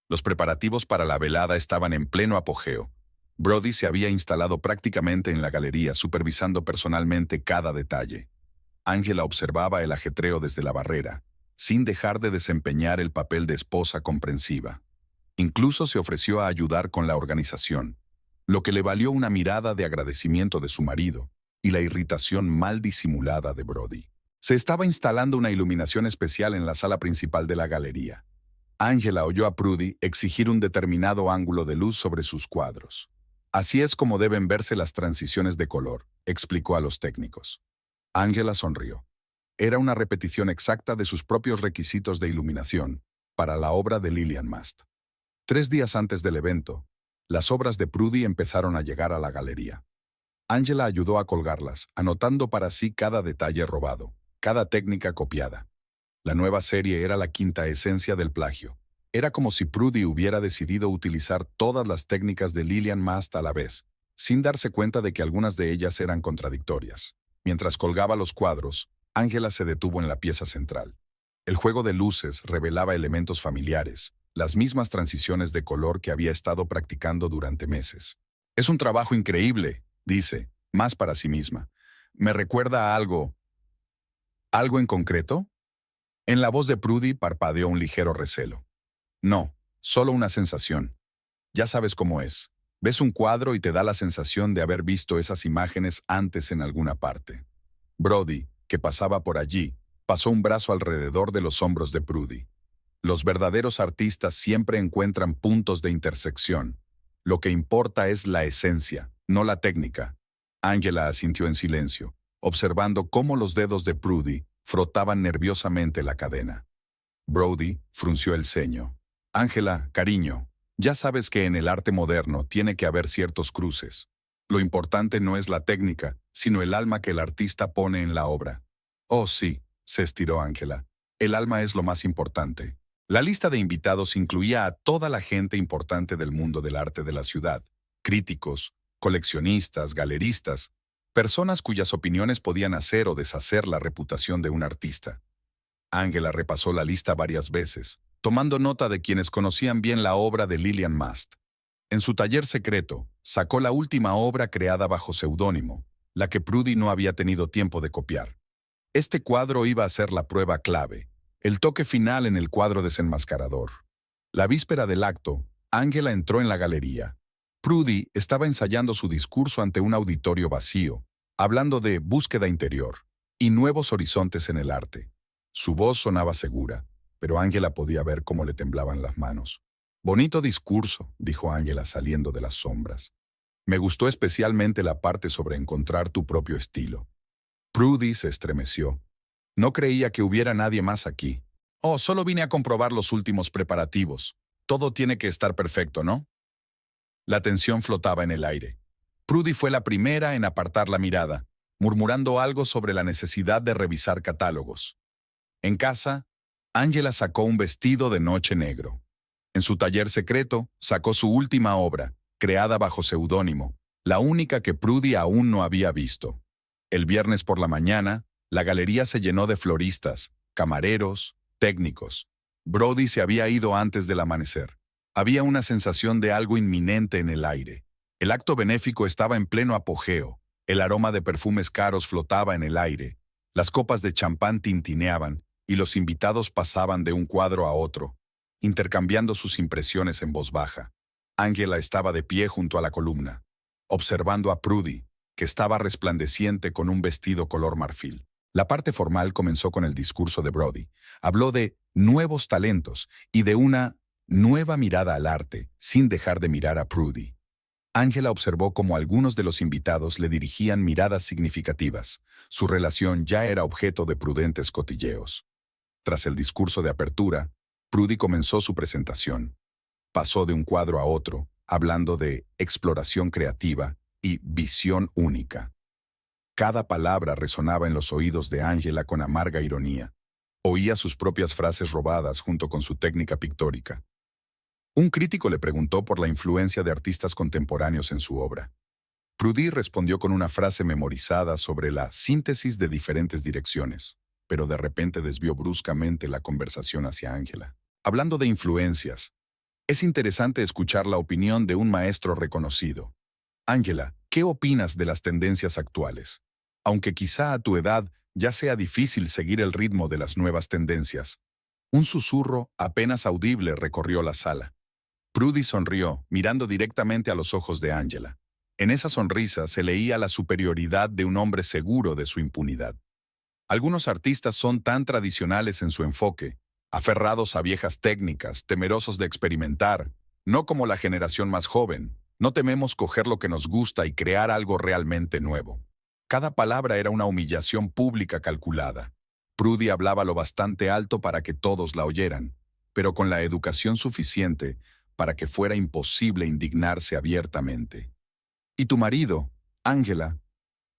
Los preparativos para la velada estaban en pleno apogeo. Brody se había instalado prácticamente en la galería, supervisando personalmente cada detalle. Ángela observaba el ajetreo desde la barrera, sin dejar de desempeñar el papel de esposa comprensiva. Incluso se ofreció a ayudar con la organización, lo que le valió una mirada de agradecimiento de su marido y la irritación mal disimulada de Brody. Se estaba instalando una iluminación especial en la sala principal de la galería. Ángela oyó a Prudy exigir un determinado ángulo de luz sobre sus cuadros. Así es como deben verse las transiciones de color, explicó a los técnicos. Ángela sonrió. Era una repetición exacta de sus propios requisitos de iluminación para la obra de Lillian Mast. 3 días antes del evento, las obras de Prudy empezaron a llegar a la galería. Ángela ayudó a colgarlas, anotando para sí cada detalle robado, cada técnica copiada. La nueva serie era la quinta esencia del plagio. Era como si Prudy hubiera decidido utilizar todas las técnicas de Lillian Mast a la vez, sin darse cuenta de que algunas de ellas eran contradictorias. Mientras colgaba los cuadros, Ángela se detuvo en la pieza central. El juego de luces revelaba elementos familiares, las mismas transiciones de color que había estado practicando durante meses. «Es un trabajo increíble», dice, más para sí misma. «Me recuerda a algo». ¿Algo en concreto? En la voz de Prudy parpadeó un ligero recelo. «No, solo una sensación. Ya sabes cómo es. Ves un cuadro y te da la sensación de haber visto esas imágenes antes en alguna parte». Brody, que pasaba por allí, pasó un brazo alrededor de los hombros de Prudy. Los verdaderos artistas siempre encuentran puntos de intersección. Lo que importa es la esencia, no la técnica. Ángela asintió en silencio, observando cómo los dedos de Prudy frotaban nerviosamente la cadena. Brody frunció el ceño. «Ángela, cariño, ya sabes que en el arte moderno tiene que haber ciertos cruces. Lo importante no es la técnica, sino el alma que el artista pone en la obra». «Oh, sí», se estiró Ángela. «El alma es lo más importante». La lista de invitados incluía a toda la gente importante del mundo del arte de la ciudad: críticos, coleccionistas, galeristas, personas cuyas opiniones podían hacer o deshacer la reputación de un artista. Ángela repasó la lista varias veces, tomando nota de quienes conocían bien la obra de Lillian Mast. En su taller secreto, sacó la última obra creada bajo seudónimo, la que Prudy no había tenido tiempo de copiar. Este cuadro iba a ser la prueba clave, el toque final en el cuadro desenmascarador. La víspera del acto, Ángela entró en la galería. Prudy estaba ensayando su discurso ante un auditorio vacío, hablando de búsqueda interior y nuevos horizontes en el arte. Su voz sonaba segura, pero Ángela podía ver cómo le temblaban las manos. «Bonito discurso», dijo Ángela saliendo de las sombras. «Me gustó especialmente la parte sobre encontrar tu propio estilo». Prudy se estremeció. «No creía que hubiera nadie más aquí». «Oh, solo vine a comprobar los últimos preparativos. Todo tiene que estar perfecto, ¿no?». La tensión flotaba en el aire. Prudy fue la primera en apartar la mirada, murmurando algo sobre la necesidad de revisar catálogos. En casa, Ángela sacó un vestido de noche negro. En su taller secreto, sacó su última obra, creada bajo seudónimo, la única que Prudy aún no había visto. El viernes por la mañana, la galería se llenó de floristas, camareros, técnicos. Brody se había ido antes del amanecer. Había una sensación de algo inminente en el aire. El acto benéfico estaba en pleno apogeo. El aroma de perfumes caros flotaba en el aire. Las copas de champán tintineaban y los invitados pasaban de un cuadro a otro, intercambiando sus impresiones en voz baja. Ángela estaba de pie junto a la columna, observando a Prudy, que estaba resplandeciente con un vestido color marfil. La parte formal comenzó con el discurso de Brody. Habló de nuevos talentos y de una nueva mirada al arte, sin dejar de mirar a Prudy. Angela observó cómo algunos de los invitados le dirigían miradas significativas. Su relación ya era objeto de prudentes cotilleos. Tras el discurso de apertura, Prudy comenzó su presentación. Pasó de un cuadro a otro, hablando de exploración creativa y visión única. Cada palabra resonaba en los oídos de Angela con amarga ironía. Oía sus propias frases robadas junto con su técnica pictórica. Un crítico le preguntó por la influencia de artistas contemporáneos en su obra. Prudy respondió con una frase memorizada sobre la síntesis de diferentes direcciones, pero de repente desvió bruscamente la conversación hacia Angela. Hablando de influencias, es interesante escuchar la opinión de un maestro reconocido. Angela, ¿qué opinas de las tendencias actuales? Aunque quizá a tu edad ya sea difícil seguir el ritmo de las nuevas tendencias. Un susurro apenas audible recorrió la sala. Prudy sonrió, mirando directamente a los ojos de Angela. En esa sonrisa se leía la superioridad de un hombre seguro de su impunidad. Algunos artistas son tan tradicionales en su enfoque, aferrados a viejas técnicas, temerosos de experimentar, no como la generación más joven. No tememos coger lo que nos gusta y crear algo realmente nuevo. Cada palabra era una humillación pública calculada. Prudy hablaba lo bastante alto para que todos la oyeran, pero con la educación suficiente para que fuera imposible indignarse abiertamente. Y tu marido, Angela,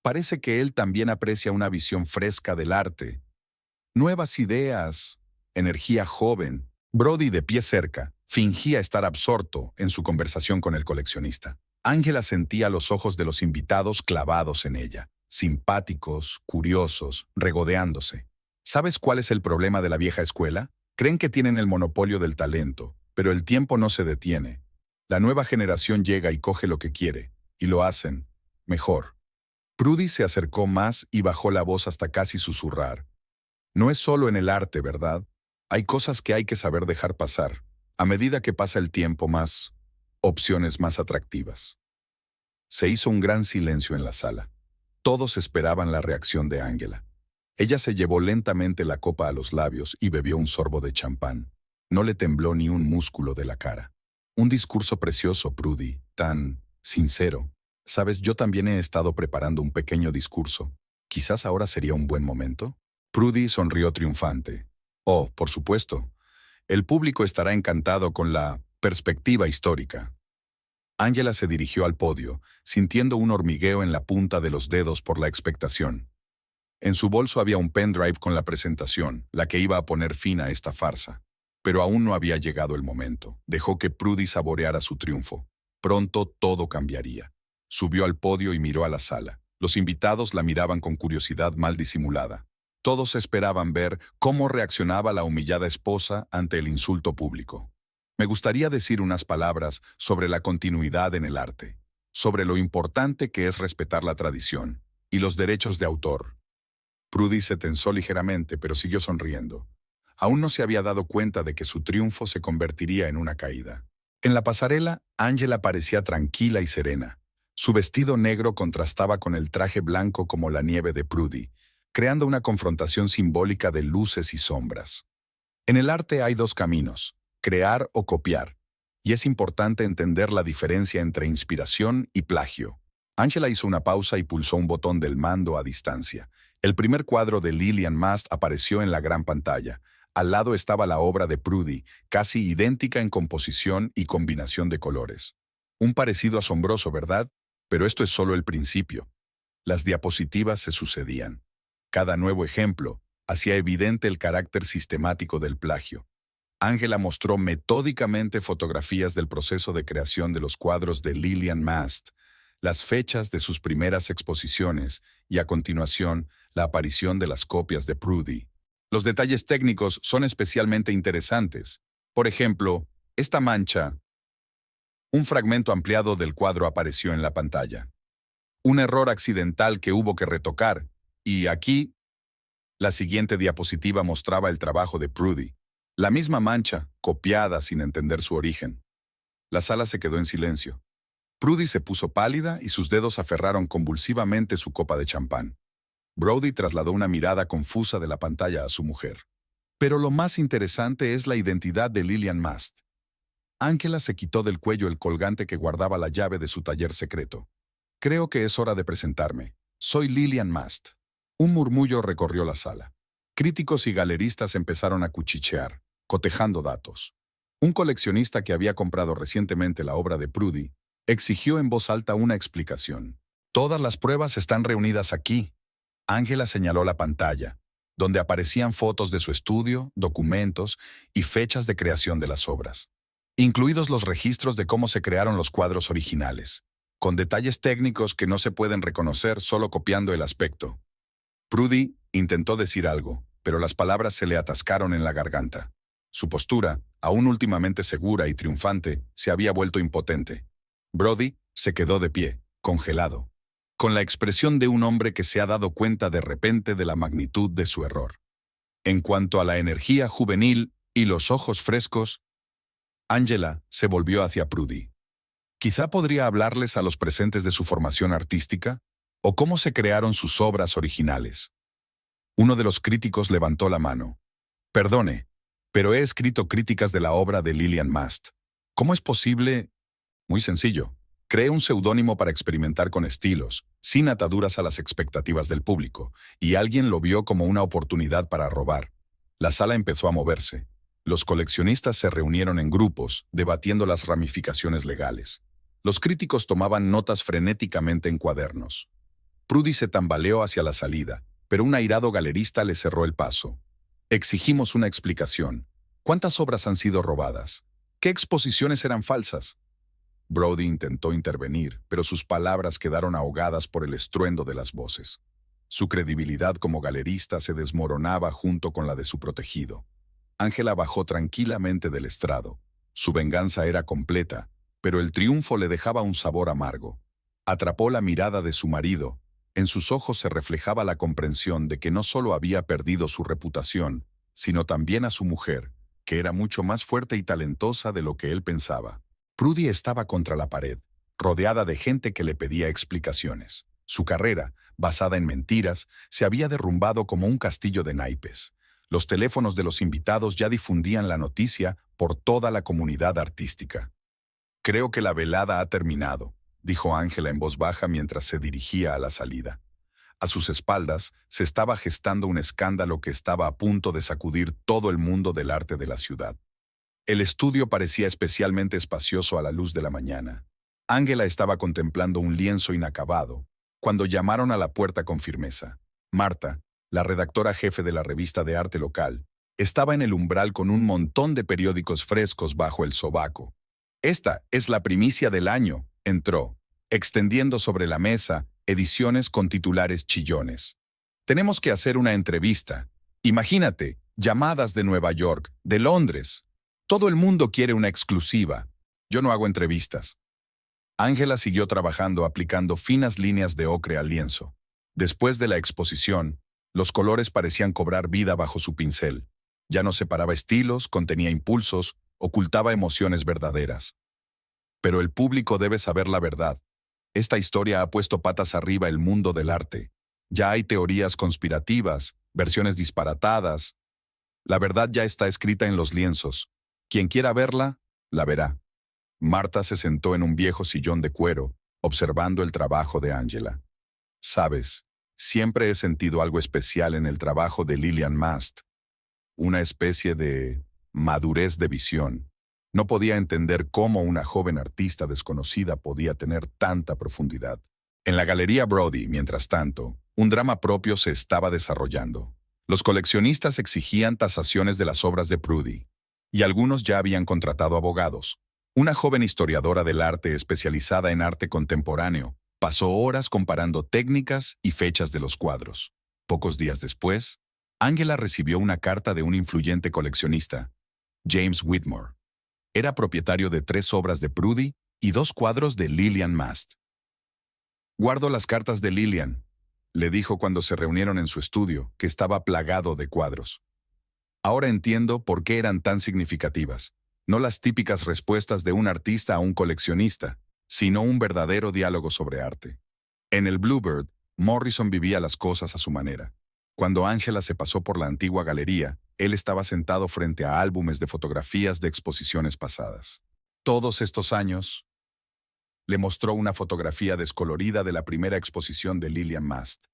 parece que él también aprecia una visión fresca del arte. Nuevas ideas, energía joven. Brody, de pie cerca, fingía estar absorto en su conversación con el coleccionista. Angela sentía los ojos de los invitados clavados en ella, simpáticos, curiosos, regodeándose. ¿Sabes cuál es el problema de la vieja escuela? Creen que tienen el monopolio del talento, pero el tiempo no se detiene. La nueva generación llega y coge lo que quiere, y lo hacen mejor. Prudy se acercó más y bajó la voz hasta casi susurrar. No es solo en el arte, ¿verdad? Hay cosas que hay que saber dejar pasar. A medida que pasa el tiempo, más opciones más atractivas. Se hizo un gran silencio en la sala. Todos esperaban la reacción de Angela. Ella se llevó lentamente la copa a los labios y bebió un sorbo de champán. No le tembló ni un músculo de la cara. Un discurso precioso, Prudy, tan sincero. Sabes, yo también he estado preparando un pequeño discurso. Quizás ahora sería un buen momento. Prudy sonrió triunfante. Oh, por supuesto. El público estará encantado con la perspectiva histórica. Angela se dirigió al podio, sintiendo un hormigueo en la punta de los dedos por la expectación. En su bolso había un pendrive con la presentación, la que iba a poner fin a esta farsa. Pero aún no había llegado el momento. Dejó que Prudy saboreara su triunfo. Pronto todo cambiaría. Subió al podio y miró a la sala. Los invitados la miraban con curiosidad mal disimulada. Todos esperaban ver cómo reaccionaba la humillada esposa ante el insulto público. Me gustaría decir unas palabras sobre la continuidad en el arte, sobre lo importante que es respetar la tradición y los derechos de autor. Prudy se tensó ligeramente, pero siguió sonriendo. Aún no se había dado cuenta de que su triunfo se convertiría en una caída. En la pasarela, Angela parecía tranquila y serena. Su vestido negro contrastaba con el traje blanco como la nieve de Prudy, creando una confrontación simbólica de luces y sombras. En el arte hay dos caminos, crear o copiar, y es importante entender la diferencia entre inspiración y plagio. Angela hizo una pausa y pulsó un botón del mando a distancia. El primer cuadro de Lillian Mast apareció en la gran pantalla. Al lado estaba la obra de Prudy, casi idéntica en composición y combinación de colores. Un parecido asombroso, ¿verdad? Pero esto es solo el principio. Las diapositivas se sucedían. Cada nuevo ejemplo hacía evidente el carácter sistemático del plagio. Angela mostró metódicamente fotografías del proceso de creación de los cuadros de Lillian Mast, las fechas de sus primeras exposiciones y, a continuación, la aparición de las copias de Prudy. Los detalles técnicos son especialmente interesantes. Por ejemplo, esta mancha. Un fragmento ampliado del cuadro apareció en la pantalla. Un error accidental que hubo que retocar, y aquí, la siguiente diapositiva mostraba el trabajo de Prudy. La misma mancha, copiada sin entender su origen. La sala se quedó en silencio. Prudy se puso pálida y sus dedos aferraron convulsivamente su copa de champán. Brody trasladó una mirada confusa de la pantalla a su mujer. Pero lo más interesante es la identidad de Lillian Mast. Ángela se quitó del cuello el colgante que guardaba la llave de su taller secreto. Creo que es hora de presentarme. Soy Lillian Mast. Un murmullo recorrió la sala. Críticos y galeristas empezaron a cuchichear, cotejando datos. Un coleccionista que había comprado recientemente la obra de Prudy exigió en voz alta una explicación. Todas las pruebas están reunidas aquí. Ángela señaló la pantalla, donde aparecían fotos de su estudio, documentos y fechas de creación de las obras, incluidos los registros de cómo se crearon los cuadros originales, con detalles técnicos que no se pueden reconocer solo copiando el aspecto. Prudy intentó decir algo, pero las palabras se le atascaron en la garganta. Su postura, aún últimamente segura y triunfante, se había vuelto impotente. Brody se quedó de pie, congelado, con la expresión de un hombre que se ha dado cuenta de repente de la magnitud de su error. En cuanto a la energía juvenil y los ojos frescos, Ángela se volvió hacia Prudy. Quizá podría hablarles a los presentes de su formación artística o cómo se crearon sus obras originales. Uno de los críticos levantó la mano. Perdone, pero he escrito críticas de la obra de Lillian Mast. ¿Cómo es posible? Muy sencillo. Creé un seudónimo para experimentar con estilos, sin ataduras a las expectativas del público, y alguien lo vio como una oportunidad para robar. La sala empezó a moverse. Los coleccionistas se reunieron en grupos, debatiendo las ramificaciones legales. Los críticos tomaban notas frenéticamente en cuadernos. Prudy se tambaleó hacia la salida, pero un airado galerista le cerró el paso. Exigimos una explicación. ¿Cuántas obras han sido robadas? ¿Qué exposiciones eran falsas? Brody intentó intervenir, pero sus palabras quedaron ahogadas por el estruendo de las voces. Su credibilidad como galerista se desmoronaba junto con la de su protegido. Ángela bajó tranquilamente del estrado. Su venganza era completa, pero el triunfo le dejaba un sabor amargo. Atrapó la mirada de su marido. En sus ojos se reflejaba la comprensión de que no solo había perdido su reputación, sino también a su mujer, que era mucho más fuerte y talentosa de lo que él pensaba. Prudy estaba contra la pared, rodeada de gente que le pedía explicaciones. Su carrera, basada en mentiras, se había derrumbado como un castillo de naipes. Los teléfonos de los invitados ya difundían la noticia por toda la comunidad artística. Creo que la velada ha terminado, dijo Ángela en voz baja mientras se dirigía a la salida. A sus espaldas se estaba gestando un escándalo que estaba a punto de sacudir todo el mundo del arte de la ciudad. El estudio parecía especialmente espacioso a la luz de la mañana. Ángela estaba contemplando un lienzo inacabado, cuando llamaron a la puerta con firmeza. Marta, la redactora jefe de la revista de arte local, estaba en el umbral con un montón de periódicos frescos bajo el sobaco. Esta es la primicia del año, entró, extendiendo sobre la mesa ediciones con titulares chillones. Tenemos que hacer una entrevista. Imagínate, llamadas de Nueva York, de Londres. Todo el mundo quiere una exclusiva. Yo no hago entrevistas. Ángela siguió trabajando aplicando finas líneas de ocre al lienzo. Después de la exposición, los colores parecían cobrar vida bajo su pincel. Ya no separaba estilos, contenía impulsos, ocultaba emociones verdaderas. Pero el público debe saber la verdad. Esta historia ha puesto patas arriba el mundo del arte. Ya hay teorías conspirativas, versiones disparatadas. La verdad ya está escrita en los lienzos. Quien quiera verla, la verá. Marta se sentó en un viejo sillón de cuero, observando el trabajo de Ángela. Sabes, siempre he sentido algo especial en el trabajo de Lillian Mast. Una especie de madurez de visión. No podía entender cómo una joven artista desconocida podía tener tanta profundidad. En la Galería Brody, mientras tanto, un drama propio se estaba desarrollando. Los coleccionistas exigían tasaciones de las obras de Prudy, y algunos ya habían contratado abogados. Una joven historiadora del arte especializada en arte contemporáneo pasó horas comparando técnicas y fechas de los cuadros. Pocos días después, Ángela recibió una carta de un influyente coleccionista, James Whitmore. Era propietario de 3 obras de Prudy y 2 cuadros de Lillian Mast. «Guardo las cartas de Lillian», le dijo cuando se reunieron en su estudio, que estaba plagado de cuadros. Ahora entiendo por qué eran tan significativas. No las típicas respuestas de un artista a un coleccionista, sino un verdadero diálogo sobre arte. En el Bluebird, Morrison vivía las cosas a su manera. Cuando Ángela se pasó por la antigua galería, él estaba sentado frente a álbumes de fotografías de exposiciones pasadas. Todos estos años, le mostró una fotografía descolorida de la primera exposición de Lillian Mast.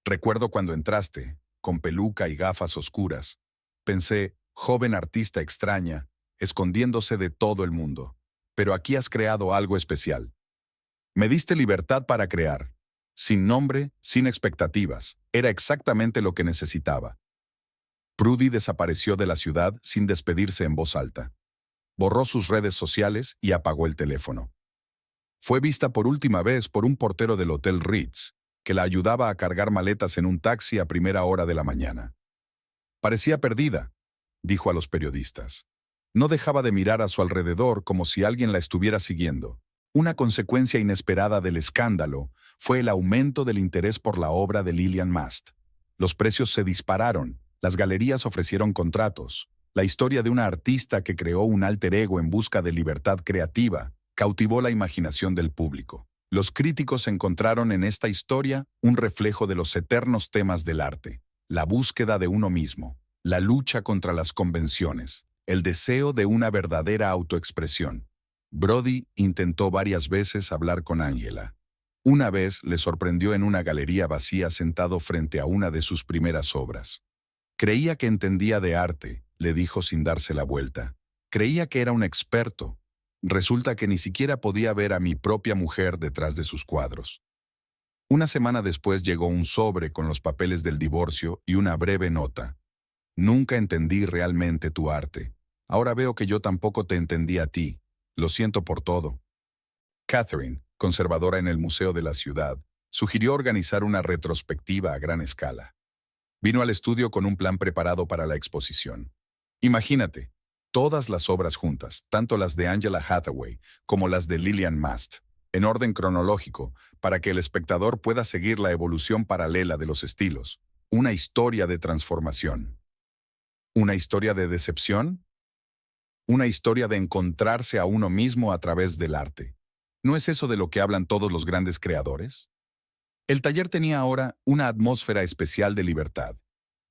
Recuerdo cuando entraste, con peluca y gafas oscuras. Pensé, joven artista extraña, escondiéndose de todo el mundo. Pero aquí has creado algo especial. Me diste libertad para crear. Sin nombre, sin expectativas. Era exactamente lo que necesitaba. Prudy desapareció de la ciudad sin despedirse en voz alta. Borró sus redes sociales y apagó el teléfono. Fue vista por última vez por un portero del Hotel Ritz, que la ayudaba a cargar maletas en un taxi a primera hora de la mañana. Parecía perdida, dijo a los periodistas. No dejaba de mirar a su alrededor como si alguien la estuviera siguiendo. Una consecuencia inesperada del escándalo fue el aumento del interés por la obra de Lillian Mast. Los precios se dispararon, las galerías ofrecieron contratos. La historia de una artista que creó un alter ego en busca de libertad creativa cautivó la imaginación del público. Los críticos encontraron en esta historia un reflejo de los eternos temas del arte: la búsqueda de uno mismo, la lucha contra las convenciones, el deseo de una verdadera autoexpresión. Brody intentó varias veces hablar con Angela. Una vez le sorprendió en una galería vacía sentado frente a una de sus primeras obras. Creía que entendía de arte, le dijo sin darse la vuelta. Creía que era un experto. Resulta que ni siquiera podía ver a mi propia mujer detrás de sus cuadros. Una semana después llegó un sobre con los papeles del divorcio y una breve nota. Nunca entendí realmente tu arte. Ahora veo que yo tampoco te entendí a ti. Lo siento por todo. Catherine, conservadora en el Museo de la Ciudad, sugirió organizar una retrospectiva a gran escala. Vino al estudio con un plan preparado para la exposición. Imagínate, todas las obras juntas, tanto las de Angela Hathaway como las de Lillian Mast, en orden cronológico, para que el espectador pueda seguir la evolución paralela de los estilos. Una historia de transformación. ¿Una historia de decepción? Una historia de encontrarse a uno mismo a través del arte. ¿No es eso de lo que hablan todos los grandes creadores? El taller tenía ahora una atmósfera especial de libertad.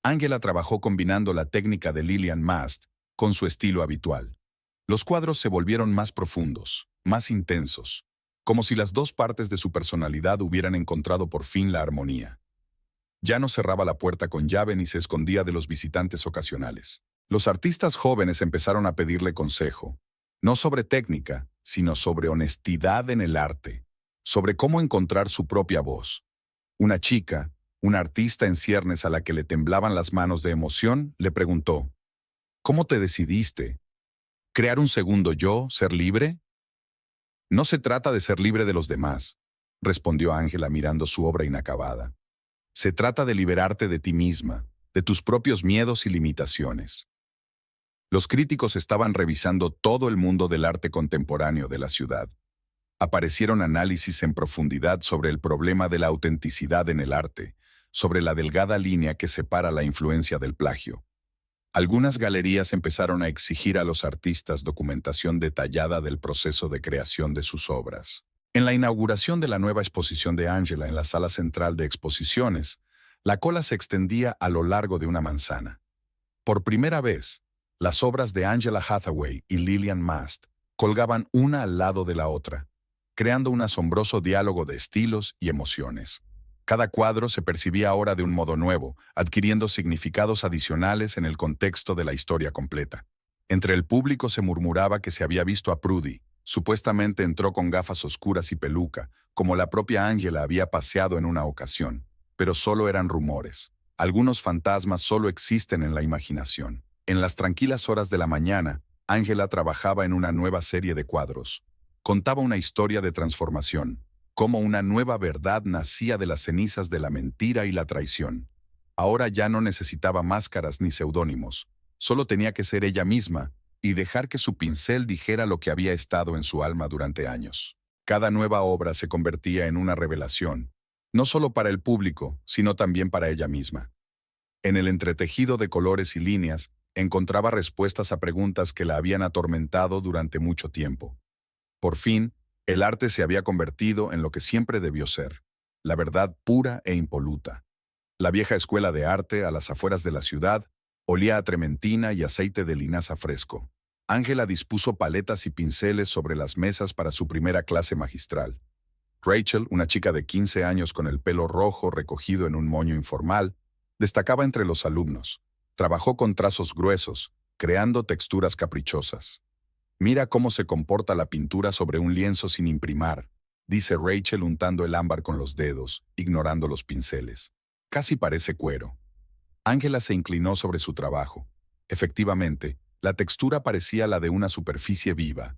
Angela trabajó combinando la técnica de Lillian Mast con su estilo habitual. Los cuadros se volvieron más profundos, más intensos, como si las dos partes de su personalidad hubieran encontrado por fin la armonía. Ya no cerraba la puerta con llave ni se escondía de los visitantes ocasionales. Los artistas jóvenes empezaron a pedirle consejo, no sobre técnica, sino sobre honestidad en el arte, sobre cómo encontrar su propia voz. Una chica, una artista en ciernes a la que le temblaban las manos de emoción, le preguntó: ¿cómo te decidiste? ¿Crear un segundo yo, ser libre? No se trata de ser libre de los demás, respondió Ángela mirando su obra inacabada. Se trata de liberarte de ti misma, de tus propios miedos y limitaciones. Los críticos estaban revisando todo el mundo del arte contemporáneo de la ciudad. Aparecieron análisis en profundidad sobre el problema de la autenticidad en el arte, sobre la delgada línea que separa la influencia del plagio. Algunas galerías empezaron a exigir a los artistas documentación detallada del proceso de creación de sus obras. En la inauguración de la nueva exposición de Angela en la sala central de exposiciones, la cola se extendía a lo largo de una manzana. Por primera vez, las obras de Angela Hathaway y Lillian Mast colgaban una al lado de la otra, creando un asombroso diálogo de estilos y emociones. Cada cuadro se percibía ahora de un modo nuevo, adquiriendo significados adicionales en el contexto de la historia completa. Entre el público se murmuraba que se había visto a Prudy. Supuestamente entró con gafas oscuras y peluca, como la propia Angela había paseado en una ocasión. Pero solo eran rumores. Algunos fantasmas solo existen en la imaginación. En las tranquilas horas de la mañana, Angela trabajaba en una nueva serie de cuadros. Contaba una historia de transformación, cómo una nueva verdad nacía de las cenizas de la mentira y la traición. Ahora ya no necesitaba máscaras ni seudónimos, solo tenía que ser ella misma y dejar que su pincel dijera lo que había estado en su alma durante años. Cada nueva obra se convertía en una revelación, no solo para el público, sino también para ella misma. En el entretejido de colores y líneas, encontraba respuestas a preguntas que la habían atormentado durante mucho tiempo. Por fin, el arte se había convertido en lo que siempre debió ser, la verdad pura e impoluta. La vieja escuela de arte a las afueras de la ciudad olía a trementina y aceite de linaza fresco. Ángela dispuso paletas y pinceles sobre las mesas para su primera clase magistral. Rachel, una chica de 15 años con el pelo rojo recogido en un moño informal, destacaba entre los alumnos. Trabajó con trazos gruesos, creando texturas caprichosas. «Mira cómo se comporta la pintura sobre un lienzo sin imprimar», dice Rachel untando el ámbar con los dedos, ignorando los pinceles. «Casi parece cuero». Ángela se inclinó sobre su trabajo. Efectivamente, la textura parecía la de una superficie viva.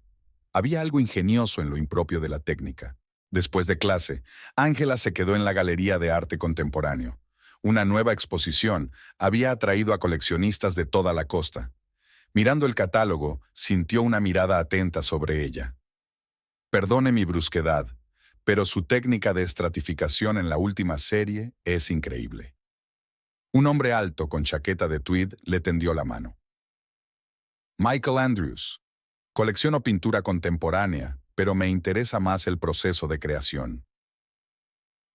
Había algo ingenioso en lo impropio de la técnica. Después de clase, Ángela se quedó en la Galería de Arte Contemporáneo. Una nueva exposición había atraído a coleccionistas de toda la costa. Mirando el catálogo, sintió una mirada atenta sobre ella. Perdone mi brusquedad, pero su técnica de estratificación en la última serie es increíble. Un hombre alto con chaqueta de tweed le tendió la mano. Michael Andrews. Colecciono pintura contemporánea, pero me interesa más el proceso de creación.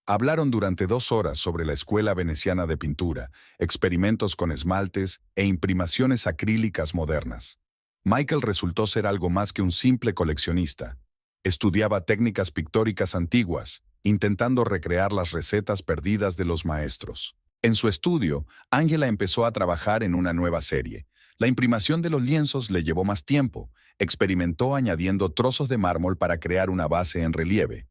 Hablaron durante 2 horas sobre la Escuela Veneciana de Pintura, experimentos con esmaltes e imprimaciones acrílicas modernas. Michael resultó ser algo más que un simple coleccionista. Estudiaba técnicas pictóricas antiguas, intentando recrear las recetas perdidas de los maestros. En su estudio, Ángela empezó a trabajar en una nueva serie. La imprimación de los lienzos le llevó más tiempo. Experimentó añadiendo trozos de mármol para crear una base en relieve.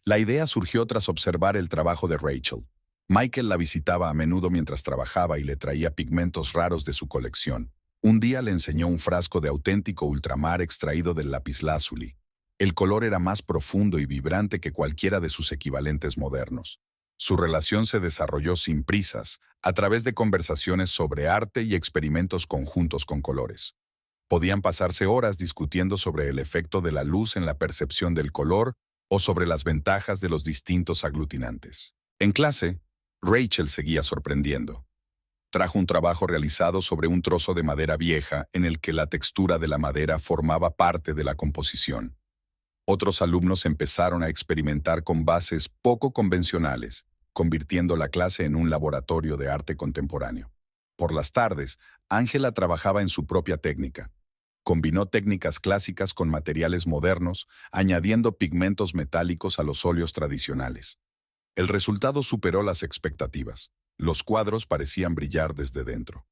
La idea surgió tras observar el trabajo de Rachel. Michael la visitaba a menudo mientras trabajaba y le traía pigmentos raros de su colección. Un día le enseñó un frasco de auténtico ultramar extraído del lapislázuli. El color era más profundo y vibrante que cualquiera de sus equivalentes modernos. Su relación se desarrolló sin prisas, a través de conversaciones sobre arte y experimentos conjuntos con colores. Podían pasarse horas discutiendo sobre el efecto de la luz en la percepción del color o sobre las ventajas de los distintos aglutinantes. En clase, Rachel seguía sorprendiendo. Trajo un trabajo realizado sobre un trozo de madera vieja en el que la textura de la madera formaba parte de la composición. Otros alumnos empezaron a experimentar con bases poco convencionales, convirtiendo la clase en un laboratorio de arte contemporáneo. Por las tardes, Ángela trabajaba en su propia técnica. Combinó técnicas clásicas con materiales modernos, añadiendo pigmentos metálicos a los óleos tradicionales. El resultado superó las expectativas. Los cuadros parecían brillar desde dentro.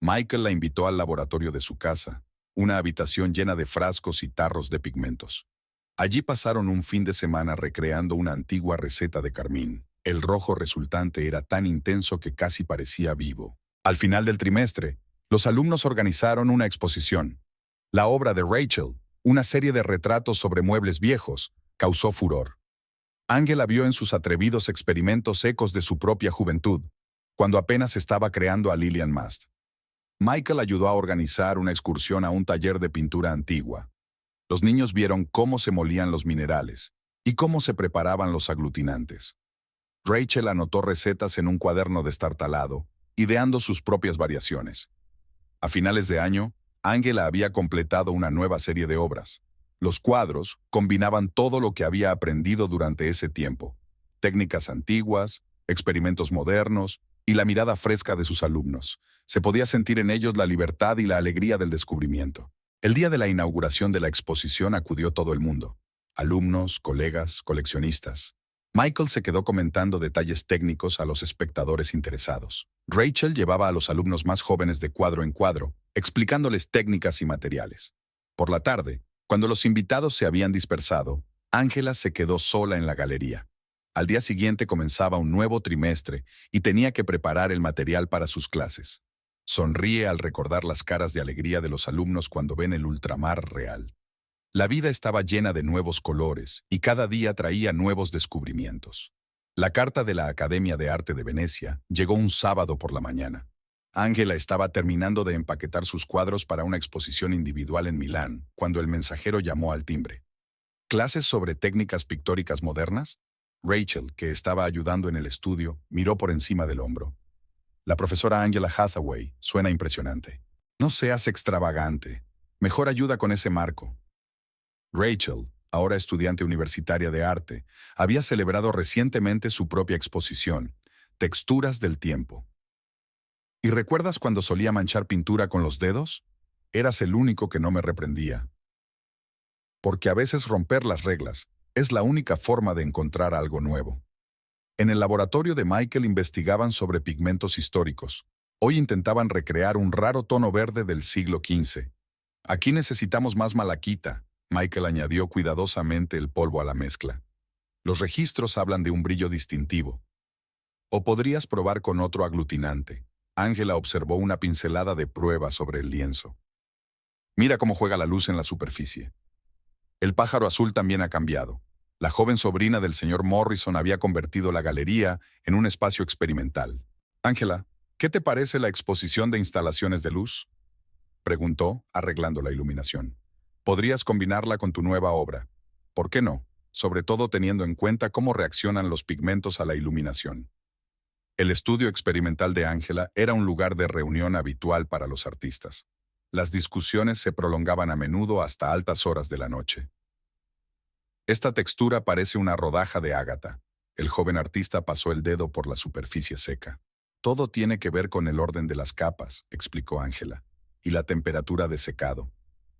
Michael la invitó al laboratorio de su casa, una habitación llena de frascos y tarros de pigmentos. Allí pasaron un fin de semana recreando una antigua receta de carmín. El rojo resultante era tan intenso que casi parecía vivo. Al final del trimestre, los alumnos organizaron una exposición. La obra de Rachel, una serie de retratos sobre muebles viejos, causó furor. Ángela vio en sus atrevidos experimentos ecos de su propia juventud, cuando apenas estaba creando a Lillian Mast. Michael ayudó a organizar una excursión a un taller de pintura antigua. Los niños vieron cómo se molían los minerales y cómo se preparaban los aglutinantes. Rachel anotó recetas en un cuaderno destartalado, ideando sus propias variaciones. A finales de año, Ángela había completado una nueva serie de obras. Los cuadros combinaban todo lo que había aprendido durante ese tiempo: técnicas antiguas, experimentos modernos y la mirada fresca de sus alumnos. Se podía sentir en ellos la libertad y la alegría del descubrimiento. El día de la inauguración de la exposición acudió todo el mundo: alumnos, colegas, coleccionistas. Michael se quedó comentando detalles técnicos a los espectadores interesados. Rachel llevaba a los alumnos más jóvenes de cuadro en cuadro, explicándoles técnicas y materiales. Por la tarde, cuando los invitados se habían dispersado, Ángela se quedó sola en la galería. Al día siguiente comenzaba un nuevo trimestre y tenía que preparar el material para sus clases. Sonríe al recordar las caras de alegría de los alumnos cuando ven el ultramar real. La vida estaba llena de nuevos colores y cada día traía nuevos descubrimientos. La carta de la Academia de Arte de Venecia llegó un sábado por la mañana. Ángela estaba terminando de empaquetar sus cuadros para una exposición individual en Milán, cuando el mensajero llamó al timbre. ¿Clases sobre técnicas pictóricas modernas? Rachel, que estaba ayudando en el estudio, miró por encima del hombro. La profesora Angela Hathaway, suena impresionante. No seas extravagante. Mejor ayuda con ese marco. Rachel, ahora estudiante universitaria de arte, había celebrado recientemente su propia exposición, Texturas del Tiempo. ¿Y recuerdas cuando solía manchar pintura con los dedos? Eras el único que no me reprendía. Porque a veces romper las reglas es la única forma de encontrar algo nuevo. En el laboratorio de Michael investigaban sobre pigmentos históricos. Hoy intentaban recrear un raro tono verde del siglo XV. Aquí necesitamos más malaquita, Michael añadió cuidadosamente el polvo a la mezcla. Los registros hablan de un brillo distintivo. O podrías probar con otro aglutinante. Ángela observó una pincelada de prueba sobre el lienzo. Mira cómo juega la luz en la superficie. El pájaro azul también ha cambiado. La joven sobrina del señor Morrison había convertido la galería en un espacio experimental. Ángela, ¿qué te parece la exposición de instalaciones de luz? Preguntó, arreglando la iluminación. Podrías combinarla con tu nueva obra. ¿Por qué no? Sobre todo teniendo en cuenta cómo reaccionan los pigmentos a la iluminación. El estudio experimental de Ángela era un lugar de reunión habitual para los artistas. Las discusiones se prolongaban a menudo hasta altas horas de la noche. Esta textura parece una rodaja de ágata. El joven artista pasó el dedo por la superficie seca. Todo tiene que ver con el orden de las capas, explicó Ángela, y la temperatura de secado.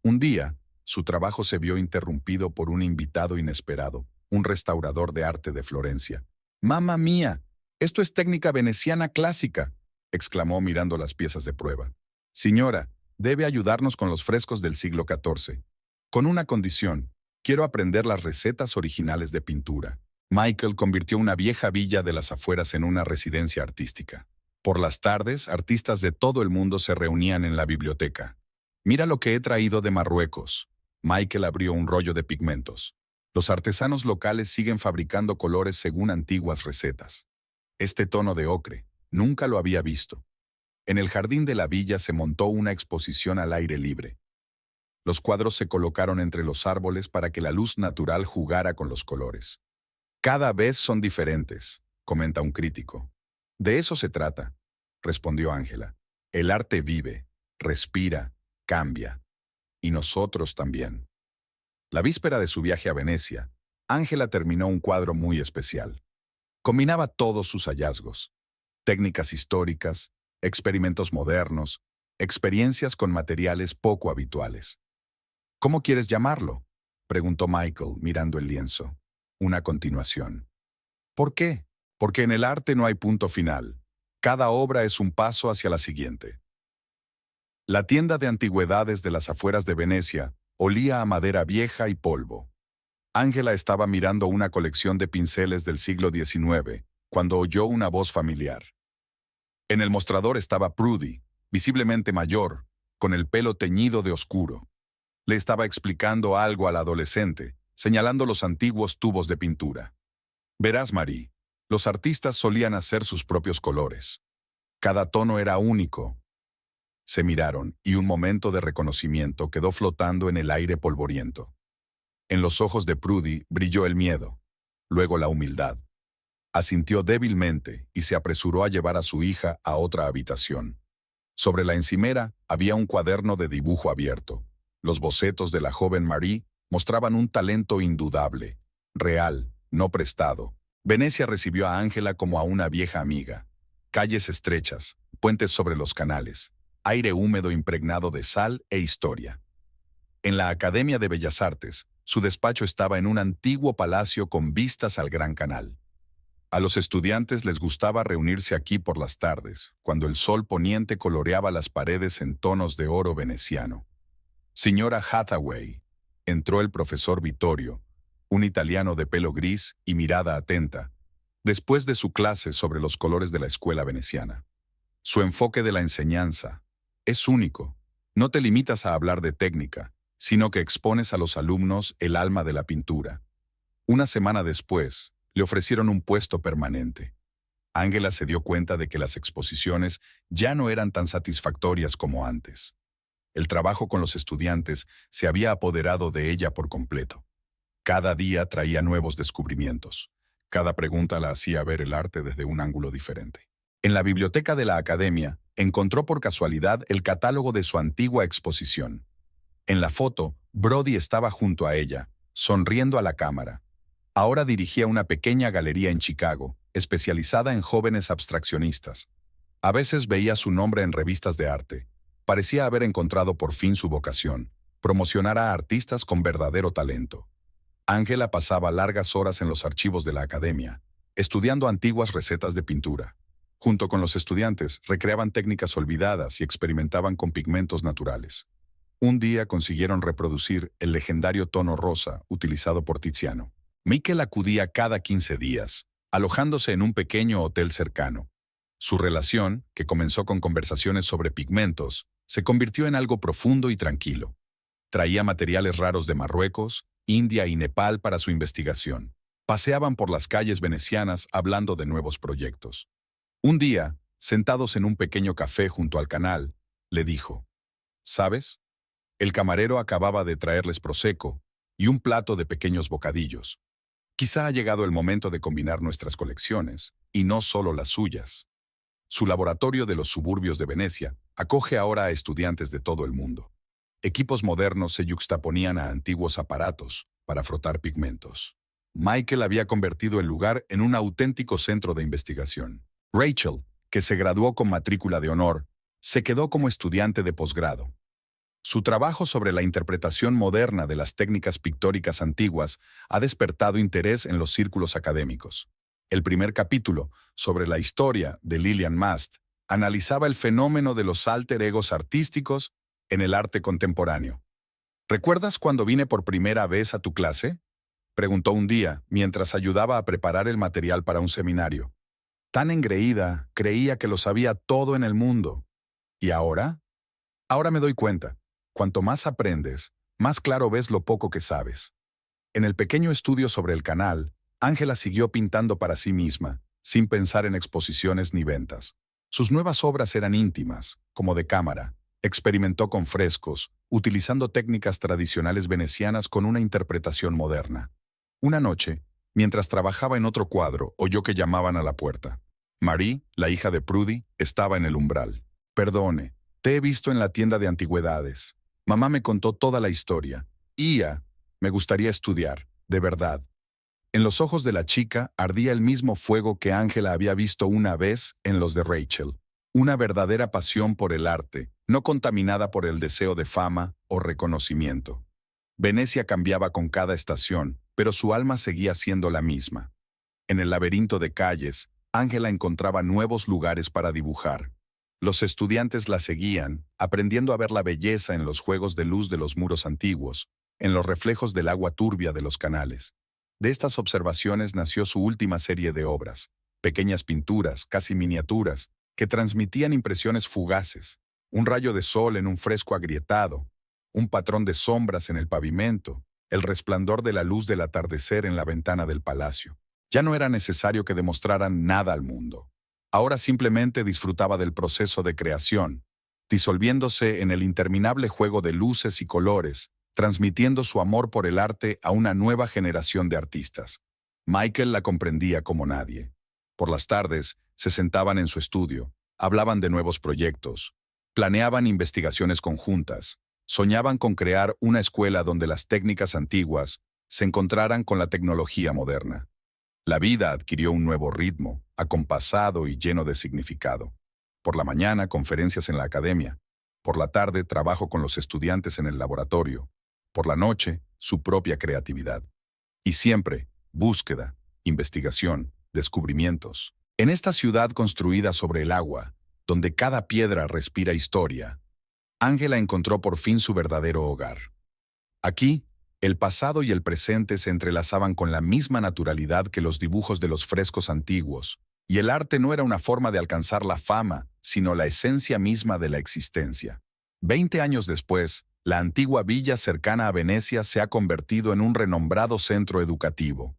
Un día, su trabajo se vio interrumpido por un invitado inesperado, un restaurador de arte de Florencia. ¡Mamma mía! ¡Esto es técnica veneciana clásica!, exclamó mirando las piezas de prueba. Señora, debe ayudarnos con los frescos del siglo XIV. Con una condición, quiero aprender las recetas originales de pintura. Michael convirtió una vieja villa de las afueras en una residencia artística. Por las tardes, artistas de todo el mundo se reunían en la biblioteca. Mira lo que he traído de Marruecos. Michael abrió un rollo de pigmentos. Los artesanos locales siguen fabricando colores según antiguas recetas. Este tono de ocre, nunca lo había visto. En el jardín de la villa se montó una exposición al aire libre. Los cuadros se colocaron entre los árboles para que la luz natural jugara con los colores. Cada vez son diferentes, comenta un crítico. De eso se trata, respondió Ángela. El arte vive, respira, cambia. Y nosotros también. La víspera de su viaje a Venecia, Ángela terminó un cuadro muy especial. Combinaba todos sus hallazgos: técnicas históricas, experimentos modernos, experiencias con materiales poco habituales. ¿Cómo quieres llamarlo?, preguntó Michael mirando el lienzo. Una continuación. ¿Por qué? Porque en el arte no hay punto final. Cada obra es un paso hacia la siguiente. La tienda de antigüedades de las afueras de Venecia olía a madera vieja y polvo. Ángela estaba mirando una colección de pinceles del siglo XIX, cuando oyó una voz familiar. En el mostrador estaba Prudy, visiblemente mayor, con el pelo teñido de oscuro. Le estaba explicando algo al adolescente, señalando los antiguos tubos de pintura. Verás, Marie, los artistas solían hacer sus propios colores. Cada tono era único. Se miraron y un momento de reconocimiento quedó flotando en el aire polvoriento. En los ojos de Prudy brilló el miedo, luego la humildad. Asintió débilmente y se apresuró a llevar a su hija a otra habitación. Sobre la encimera había un cuaderno de dibujo abierto. Los bocetos de la joven Marie mostraban un talento indudable, real, no prestado. Venecia recibió a Ángela como a una vieja amiga. Calles estrechas, puentes sobre los canales, aire húmedo impregnado de sal e historia. En la Academia de Bellas Artes, su despacho estaba en un antiguo palacio con vistas al Gran Canal. A los estudiantes les gustaba reunirse aquí por las tardes, cuando el sol poniente coloreaba las paredes en tonos de oro veneciano. Señora Hathaway, entró el profesor Vittorio, un italiano de pelo gris y mirada atenta, después de su clase sobre los colores de la escuela veneciana. Su enfoque de la enseñanza es único. No te limitas a hablar de técnica, sino que expones a los alumnos el alma de la pintura. Una semana después, le ofrecieron un puesto permanente. Ángela se dio cuenta de que las exposiciones ya no eran tan satisfactorias como antes. El trabajo con los estudiantes se había apoderado de ella por completo. Cada día traía nuevos descubrimientos. Cada pregunta la hacía ver el arte desde un ángulo diferente. En la biblioteca de la academia, encontró por casualidad el catálogo de su antigua exposición. En la foto, Brody estaba junto a ella, sonriendo a la cámara. Ahora dirigía una pequeña galería en Chicago, especializada en jóvenes abstraccionistas. A veces veía su nombre en revistas de arte. Parecía haber encontrado por fin su vocación, promocionar a artistas con verdadero talento. Ángela pasaba largas horas en los archivos de la academia, estudiando antiguas recetas de pintura. Junto con los estudiantes, recreaban técnicas olvidadas y experimentaban con pigmentos naturales. Un día consiguieron reproducir el legendario tono rosa utilizado por Tiziano. Michael acudía cada 15 días, alojándose en un pequeño hotel cercano. Su relación, que comenzó con conversaciones sobre pigmentos, se convirtió en algo profundo y tranquilo. Traía materiales raros de Marruecos, India y Nepal para su investigación. Paseaban por las calles venecianas hablando de nuevos proyectos. Un día, sentados en un pequeño café junto al canal, le dijo: «¿Sabes? El camarero acababa de traerles prosecco y un plato de pequeños bocadillos. Quizá ha llegado el momento de combinar nuestras colecciones, y no solo las suyas». Su laboratorio de los suburbios de Venecia acoge ahora a estudiantes de todo el mundo. Equipos modernos se yuxtaponían a antiguos aparatos para frotar pigmentos. Michael había convertido el lugar en un auténtico centro de investigación. Rachel, que se graduó con matrícula de honor, se quedó como estudiante de posgrado. Su trabajo sobre la interpretación moderna de las técnicas pictóricas antiguas ha despertado interés en los círculos académicos. El primer capítulo, sobre la historia de Lillian Mast, analizaba el fenómeno de los alter egos artísticos en el arte contemporáneo. ¿Recuerdas cuando vine por primera vez a tu clase?, preguntó un día, mientras ayudaba a preparar el material para un seminario. Tan engreída, creía que lo sabía todo en el mundo. ¿Y ahora? Ahora me doy cuenta. Cuanto más aprendes, más claro ves lo poco que sabes. En el pequeño estudio sobre el canal, Ángela siguió pintando para sí misma, sin pensar en exposiciones ni ventas. Sus nuevas obras eran íntimas, como de cámara. Experimentó con frescos, utilizando técnicas tradicionales venecianas con una interpretación moderna. Una noche, mientras trabajaba en otro cuadro, oyó que llamaban a la puerta. Marie, la hija de Prudy, estaba en el umbral. «Perdone, te he visto en la tienda de antigüedades. Mamá me contó toda la historia. Me gustaría estudiar, de verdad». En los ojos de la chica ardía el mismo fuego que Ángela había visto una vez en los de Rachel. Una verdadera pasión por el arte, no contaminada por el deseo de fama o reconocimiento. Venecia cambiaba con cada estación, pero su alma seguía siendo la misma. En el laberinto de calles, Ángela encontraba nuevos lugares para dibujar. Los estudiantes la seguían, aprendiendo a ver la belleza en los juegos de luz de los muros antiguos, en los reflejos del agua turbia de los canales. De estas observaciones nació su última serie de obras, pequeñas pinturas, casi miniaturas, que transmitían impresiones fugaces, un rayo de sol en un fresco agrietado, un patrón de sombras en el pavimento, el resplandor de la luz del atardecer en la ventana del palacio. Ya no era necesario que demostraran nada al mundo. Ahora simplemente disfrutaba del proceso de creación, disolviéndose en el interminable juego de luces y colores, transmitiendo su amor por el arte a una nueva generación de artistas. Michael la comprendía como nadie. Por las tardes, se sentaban en su estudio, hablaban de nuevos proyectos, planeaban investigaciones conjuntas, soñaban con crear una escuela donde las técnicas antiguas se encontraran con la tecnología moderna. La vida adquirió un nuevo ritmo, acompasado y lleno de significado. Por la mañana, conferencias en la academia. Por la tarde, trabajo con los estudiantes en el laboratorio. Por la noche, su propia creatividad. Y siempre, búsqueda, investigación, descubrimientos. En esta ciudad construida sobre el agua, donde cada piedra respira historia, Ángela encontró por fin su verdadero hogar. Aquí, el pasado y el presente se entrelazaban con la misma naturalidad que los dibujos de los frescos antiguos, y el arte no era una forma de alcanzar la fama, sino la esencia misma de la existencia. 20 años después, la antigua villa cercana a Venecia se ha convertido en un renombrado centro educativo.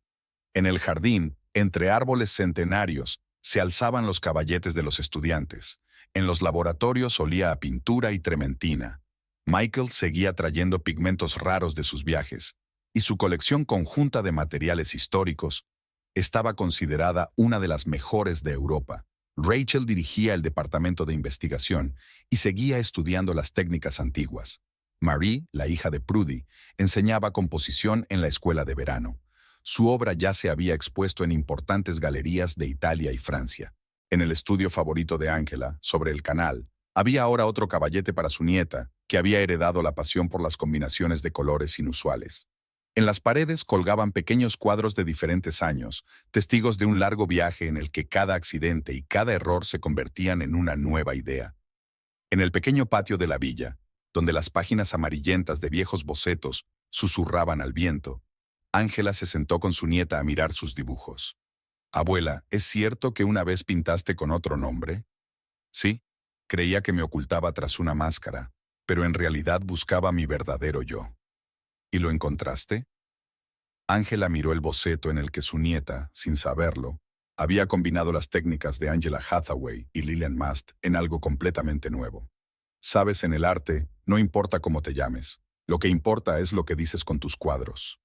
En el jardín, entre árboles centenarios, se alzaban los caballetes de los estudiantes. En los laboratorios olía a pintura y trementina. Michael seguía trayendo pigmentos raros de sus viajes, y su colección conjunta de materiales históricos estaba considerada una de las mejores de Europa. Rachel dirigía el departamento de investigación y seguía estudiando las técnicas antiguas. Marie, la hija de Prudy, enseñaba composición en la escuela de verano. Su obra ya se había expuesto en importantes galerías de Italia y Francia. En el estudio favorito de Ángela, sobre el canal, Había ahora otro caballete para su nieta, que había heredado la pasión por las combinaciones de colores inusuales. En las paredes colgaban pequeños cuadros de diferentes años, testigos de un largo viaje en el que cada accidente y cada error se convertían en una nueva idea. En el pequeño patio de la villa, donde las páginas amarillentas de viejos bocetos susurraban al viento, Ángela se sentó con su nieta a mirar sus dibujos. «Abuela, ¿es cierto que una vez pintaste con otro nombre?» «Sí, creía que me ocultaba tras una máscara, pero en realidad buscaba mi verdadero yo». «¿Y lo encontraste?» Ángela miró el boceto en el que su nieta, sin saberlo, había combinado las técnicas de Angela Hathaway y Lillian Mast en algo completamente nuevo. «Sabes, en el arte, no importa cómo te llames. Lo que importa es lo que dices con tus cuadros».